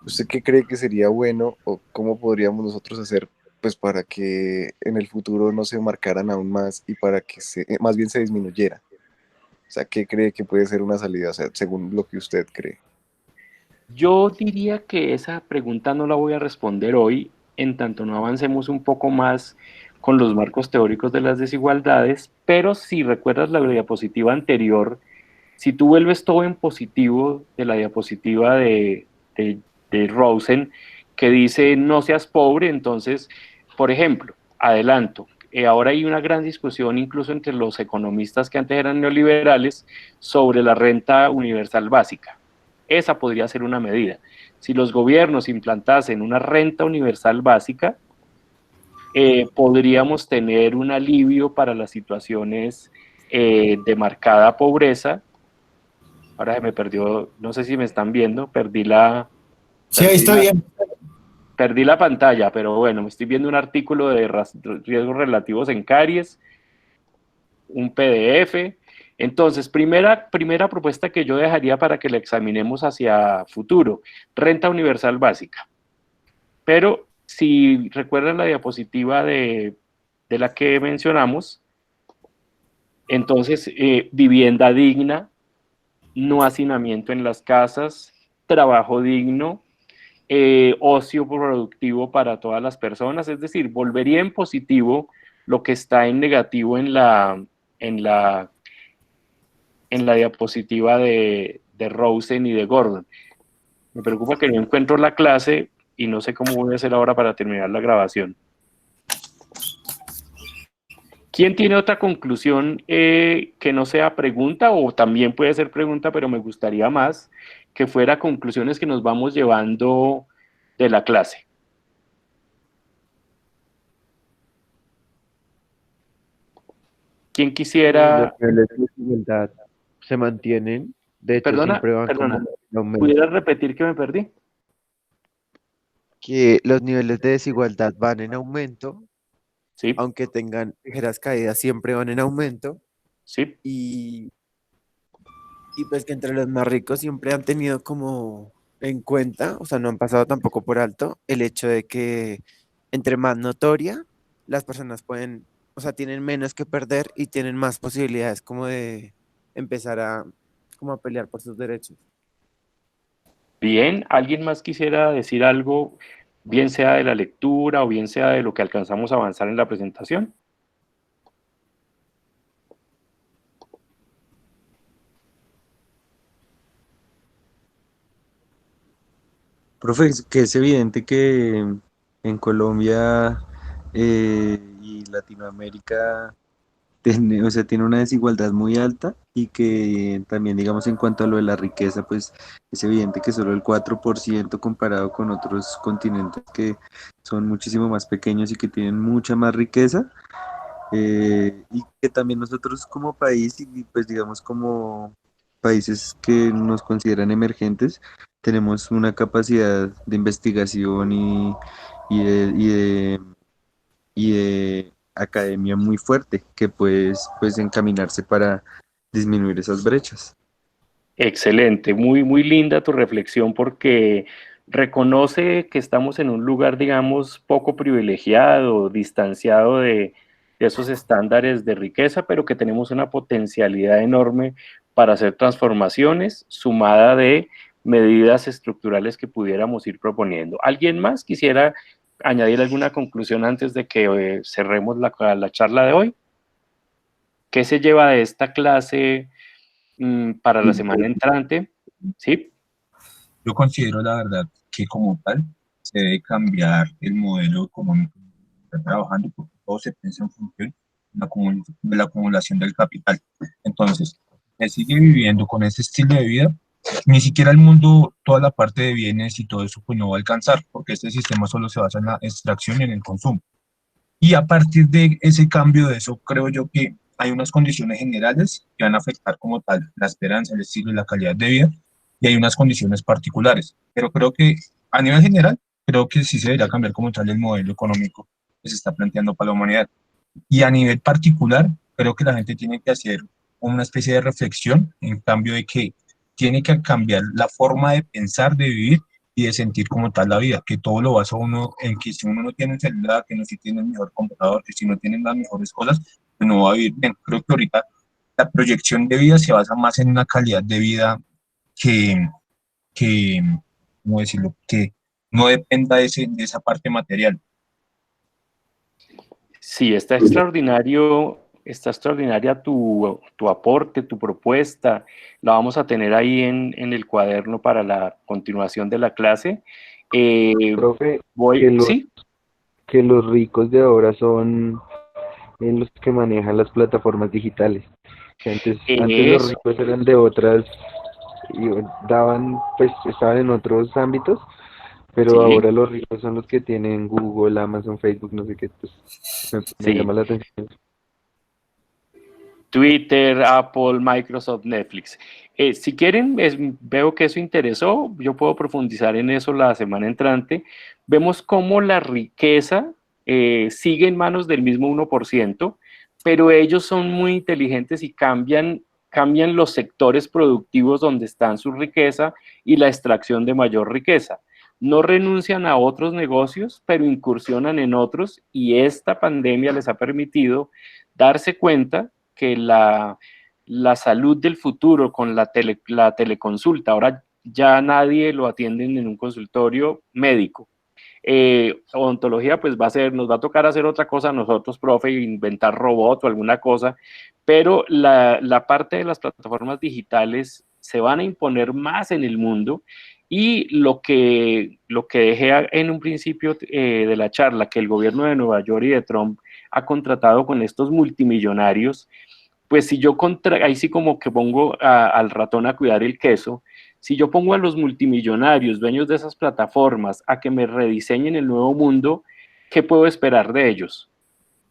¿Usted qué cree que sería bueno o cómo podríamos nosotros hacer pues para que en el futuro no se marcaran aún más y para que más bien se disminuyera? O sea, ¿qué cree que puede ser una salida? O sea, según lo que usted cree. Yo diría que esa pregunta no la voy a responder hoy, en tanto no avancemos un poco más con los marcos teóricos de las desigualdades, pero si recuerdas la diapositiva anterior, si tú vuelves todo en positivo de la diapositiva de Rosen, que dice no seas pobre, entonces, por ejemplo, adelanto, ahora hay una gran discusión incluso entre los economistas que antes eran neoliberales sobre la renta universal básica. Esa podría ser una medida. Si los gobiernos implantasen una renta universal básica, podríamos tener un alivio para las situaciones de marcada pobreza. Ahora se me perdió, no sé si me están viendo, Sí, ahí está bien. Perdí la pantalla, pero bueno, me estoy viendo un artículo de riesgos relativos en caries, un PDF. Entonces, primera propuesta que yo dejaría para que la examinemos hacia futuro, renta universal básica. Pero si recuerdan la diapositiva de la que mencionamos, entonces vivienda digna, no hacinamiento en las casas, trabajo digno, ocio productivo para todas las personas, es decir, volvería en positivo lo que está en negativo en la diapositiva de Rosen y de Gordon. Me preocupa que no encuentro la clase y no sé cómo voy a hacer ahora para terminar la grabación. ¿Quién tiene otra conclusión que no sea pregunta o también puede ser pregunta, pero me gustaría más que fuera conclusiones que nos vamos llevando de la clase? ¿Quién quisiera? Los niveles de desigualdad se mantienen, de hecho siempre van como en aumento. ¿Pudieras repetir que me perdí? Que los niveles de desigualdad van en aumento, sí, aunque tengan ligeras caídas, siempre van en aumento. Sí. Y pues que entre los más ricos siempre han tenido como en cuenta, o sea, no han pasado tampoco por alto, el hecho de que entre más notoria, las personas pueden, o sea, tienen menos que perder y tienen más posibilidades como de empezar a pelear por sus derechos. Bien, ¿alguien más quisiera decir algo, bien sea de la lectura o bien sea de lo que alcanzamos a avanzar en la presentación? Profe, que es evidente que en Colombia y Latinoamérica tiene una desigualdad muy alta y que también, digamos, en cuanto a lo de la riqueza, pues es evidente que solo el 4% comparado con otros continentes que son muchísimo más pequeños y que tienen mucha más riqueza, y que también nosotros como país y pues digamos como países que nos consideran emergentes tenemos una capacidad de investigación y de, y de, y de academia muy fuerte que pues encaminarse para disminuir esas brechas. Excelente, muy, muy linda tu reflexión porque reconoce que estamos en un lugar, digamos, poco privilegiado, distanciado de esos estándares de riqueza, pero que tenemos una potencialidad enorme para hacer transformaciones sumada de medidas estructurales que pudiéramos ir proponiendo. ¿Alguien más quisiera añadir alguna conclusión antes de que cerremos la charla de hoy? ¿Qué se lleva de esta clase para la semana entrante? ¿Sí? Yo considero la verdad que como tal se debe cambiar el modelo económico en el que se está trabajando porque todo se piensa en función de la acumulación del capital. Entonces, se sigue viviendo con ese estilo de vida, ni siquiera el mundo, toda la parte de bienes y todo eso, pues no va a alcanzar, porque este sistema solo se basa en la extracción y en el consumo. Y a partir de ese cambio de eso, creo yo que hay unas condiciones generales que van a afectar como tal la esperanza, el estilo y la calidad de vida, y hay unas condiciones particulares. Pero creo que a nivel general, creo que sí se debería cambiar como tal el modelo económico que se está planteando para la humanidad. Y a nivel particular, creo que la gente tiene que hacer una especie de reflexión en cambio de que tiene que cambiar la forma de pensar, de vivir y de sentir como tal la vida, que todo lo basa uno en que si uno no tiene un celular, que no si tiene el mejor computador, que si no tiene las mejores cosas, pues no va a vivir bien. Creo que ahorita la proyección de vida se basa más en una calidad de vida que, que ¿cómo decirlo? Que no dependa de esa parte material. Sí, está extraordinaria tu aporte, tu propuesta. La vamos a tener ahí en el cuaderno para la continuación de la clase. Profe, ¿Sí? que los ricos de ahora son los que manejan las plataformas digitales. Que antes los Eso. ricos eran de otras y pues estaban en otros ámbitos, pero Sí. ahora los ricos son los que tienen Google, Amazon, Facebook, no sé qué, pues me Sí. llama la atención. Twitter, Apple, Microsoft, Netflix. Si quieren, veo que eso interesó, yo puedo profundizar en eso la semana entrante. Vemos cómo la riqueza sigue en manos del mismo 1%, pero ellos son muy inteligentes y cambian los sectores productivos donde están su riqueza y la extracción de mayor riqueza. No renuncian a otros negocios, pero incursionan en otros, y esta pandemia les ha permitido darse cuenta que la salud del futuro con la teleconsulta, ahora ya nadie lo atienden en un consultorio médico. Odontología pues nos va a tocar hacer otra cosa a nosotros, profe, inventar robot o alguna cosa, pero la parte de las plataformas digitales se van a imponer más en el mundo, y lo que dejé en un principio de la charla, que el gobierno de Nueva York y de Trump ha contratado con estos multimillonarios, pues si yo ahí sí como que pongo al ratón a cuidar el queso. Si yo pongo a los multimillonarios, dueños de esas plataformas, a que me rediseñen el nuevo mundo, ¿qué puedo esperar de ellos?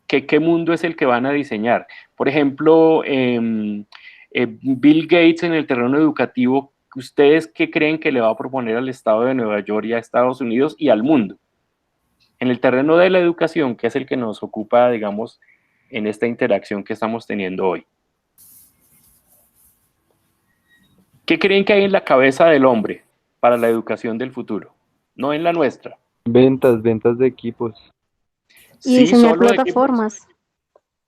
¿Qué mundo es el que van a diseñar? Por ejemplo, Bill Gates en el terreno educativo, ¿ustedes qué creen que le va a proponer al estado de Nueva York y a Estados Unidos y al mundo? En el terreno de la educación, que es el que nos ocupa, digamos, en esta interacción que estamos teniendo hoy. ¿Qué creen que hay en la cabeza del hombre para la educación del futuro? No en la nuestra. Ventas de equipos. Y Sí, diseñar solo plataformas.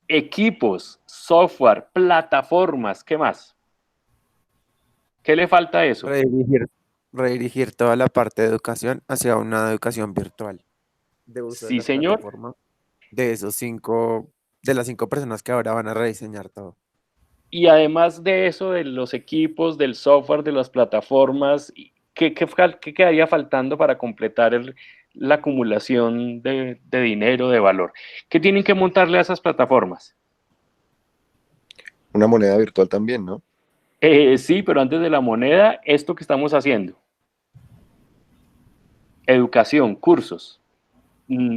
equipos, software, plataformas, ¿qué más? ¿Qué le falta a eso? Redirigir toda la parte de educación hacia una educación virtual. De uso de Sí, la señor. plataforma de las 5 personas que ahora van a rediseñar todo. Y además de eso, de los equipos, del software, de las plataformas, ¿qué quedaría faltando para completar la acumulación de dinero, de valor? ¿Qué tienen que montarle a esas plataformas? Una moneda virtual también, ¿no? Sí, pero antes de la moneda, esto que estamos haciendo. Educación, cursos,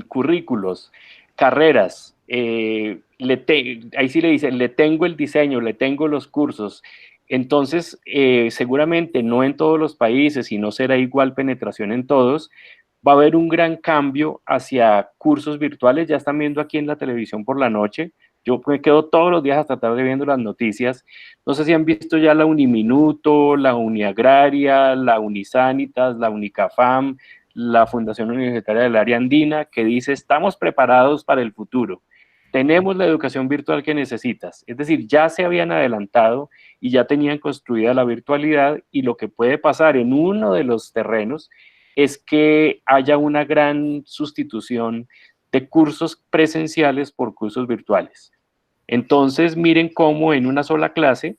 currículos, carreras. Ahí sí le dicen, le tengo el diseño, le tengo los cursos. Entonces, seguramente no en todos los países y no será igual penetración en todos, va a haber un gran cambio hacia cursos virtuales. Ya están viendo aquí en la televisión por la noche. Yo me quedo todos los días hasta tarde viendo las noticias. No sé si han visto ya la Uniminuto, la Uniagraria, la Unisanitas, la Unicafam, la Fundación Universitaria del Área Andina, que dice: estamos preparados para el futuro. Tenemos la educación virtual que necesitas. Es decir, ya se habían adelantado y ya tenían construida la virtualidad, y lo que puede pasar en uno de los terrenos es que haya una gran sustitución de cursos presenciales por cursos virtuales. Entonces, miren cómo en una sola clase,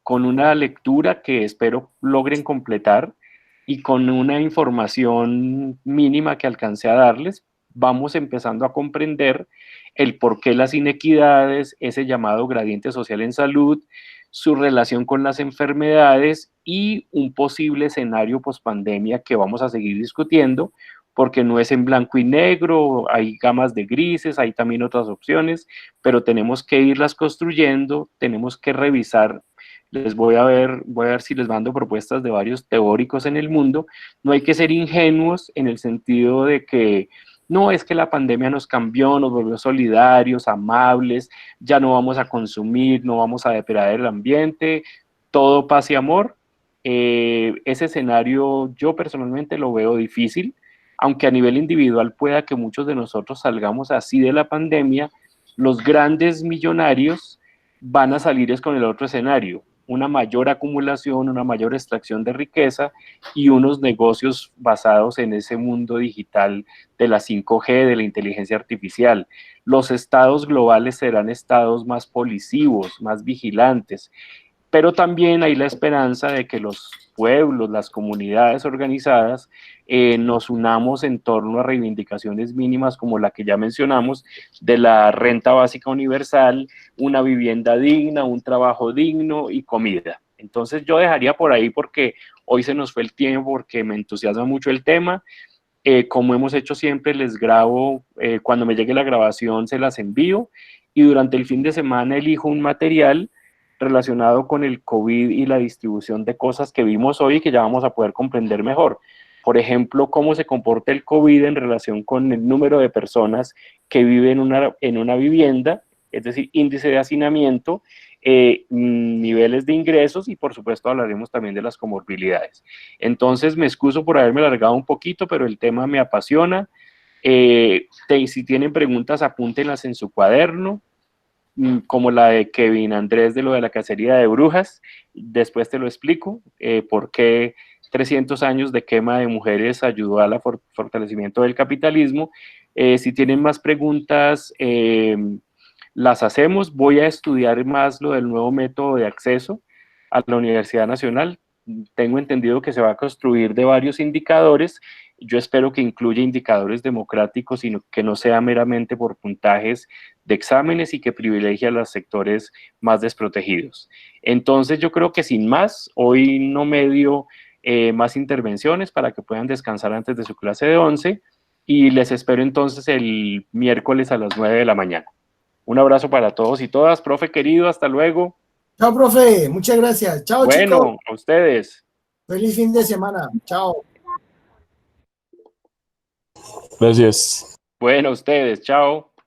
con una lectura que espero logren completar y con una información mínima que alcance a darles, vamos empezando a comprender el por qué las inequidades, ese llamado gradiente social en salud, su relación con las enfermedades y un posible escenario pospandemia que vamos a seguir discutiendo, porque no es en blanco y negro, hay gamas de grises, hay también otras opciones, pero tenemos que irlas construyendo, tenemos que revisar. Voy a ver si les mando propuestas de varios teóricos en el mundo. No hay que ser ingenuos en el sentido de que no, es que la pandemia nos cambió, nos volvió solidarios, amables, ya no vamos a consumir, no vamos a depredar el ambiente, todo paz y amor. Ese escenario yo personalmente lo veo difícil, aunque a nivel individual pueda que muchos de nosotros salgamos así de la pandemia. Los grandes millonarios van a salir es con el otro escenario: una mayor acumulación, una mayor extracción de riqueza y unos negocios basados en ese mundo digital de la 5G, de la inteligencia artificial. Los estados globales serán estados más policivos, más vigilantes, pero también hay la esperanza de que los pueblos, las comunidades organizadas, nos unamos en torno a reivindicaciones mínimas como la que ya mencionamos, de la renta básica universal, una vivienda digna, un trabajo digno y comida. Entonces yo dejaría por ahí, porque hoy se nos fue el tiempo, porque me entusiasma mucho el tema. Como hemos hecho siempre, les grabo, cuando me llegue la grabación se las envío, y durante el fin de semana elijo un material relacionado con el COVID y la distribución de cosas que vimos hoy y que ya vamos a poder comprender mejor. Por ejemplo, cómo se comporta el COVID en relación con el número de personas que viven en una vivienda, es decir, índice de hacinamiento, niveles de ingresos, y por supuesto hablaremos también de las comorbilidades. Entonces me excuso por haberme alargado un poquito, pero el tema me apasiona. Si tienen preguntas, apúntenlas en su cuaderno, como la de Kevin Andrés de lo de la cacería de brujas. Después te lo explico, por qué 300 años de quema de mujeres ayudó al fortalecimiento del capitalismo. Si tienen más preguntas, las hacemos. Voy a estudiar más lo del nuevo método de acceso a la Universidad Nacional. Tengo entendido que se va a construir de varios indicadores. Yo espero que incluya indicadores democráticos y que no sea meramente por puntajes de exámenes, y que privilegie a los sectores más desprotegidos. Entonces yo creo que sin más, hoy no medio más intervenciones para que puedan descansar antes de su clase de 11, y les espero entonces el miércoles a las 9 de la mañana. Un abrazo para todos y todas. Profe querido, hasta luego. Chao, profe. Muchas gracias. Chao, chicos. Bueno, a ustedes. Feliz fin de semana. Chao. Gracias. Bueno, a ustedes. Chao.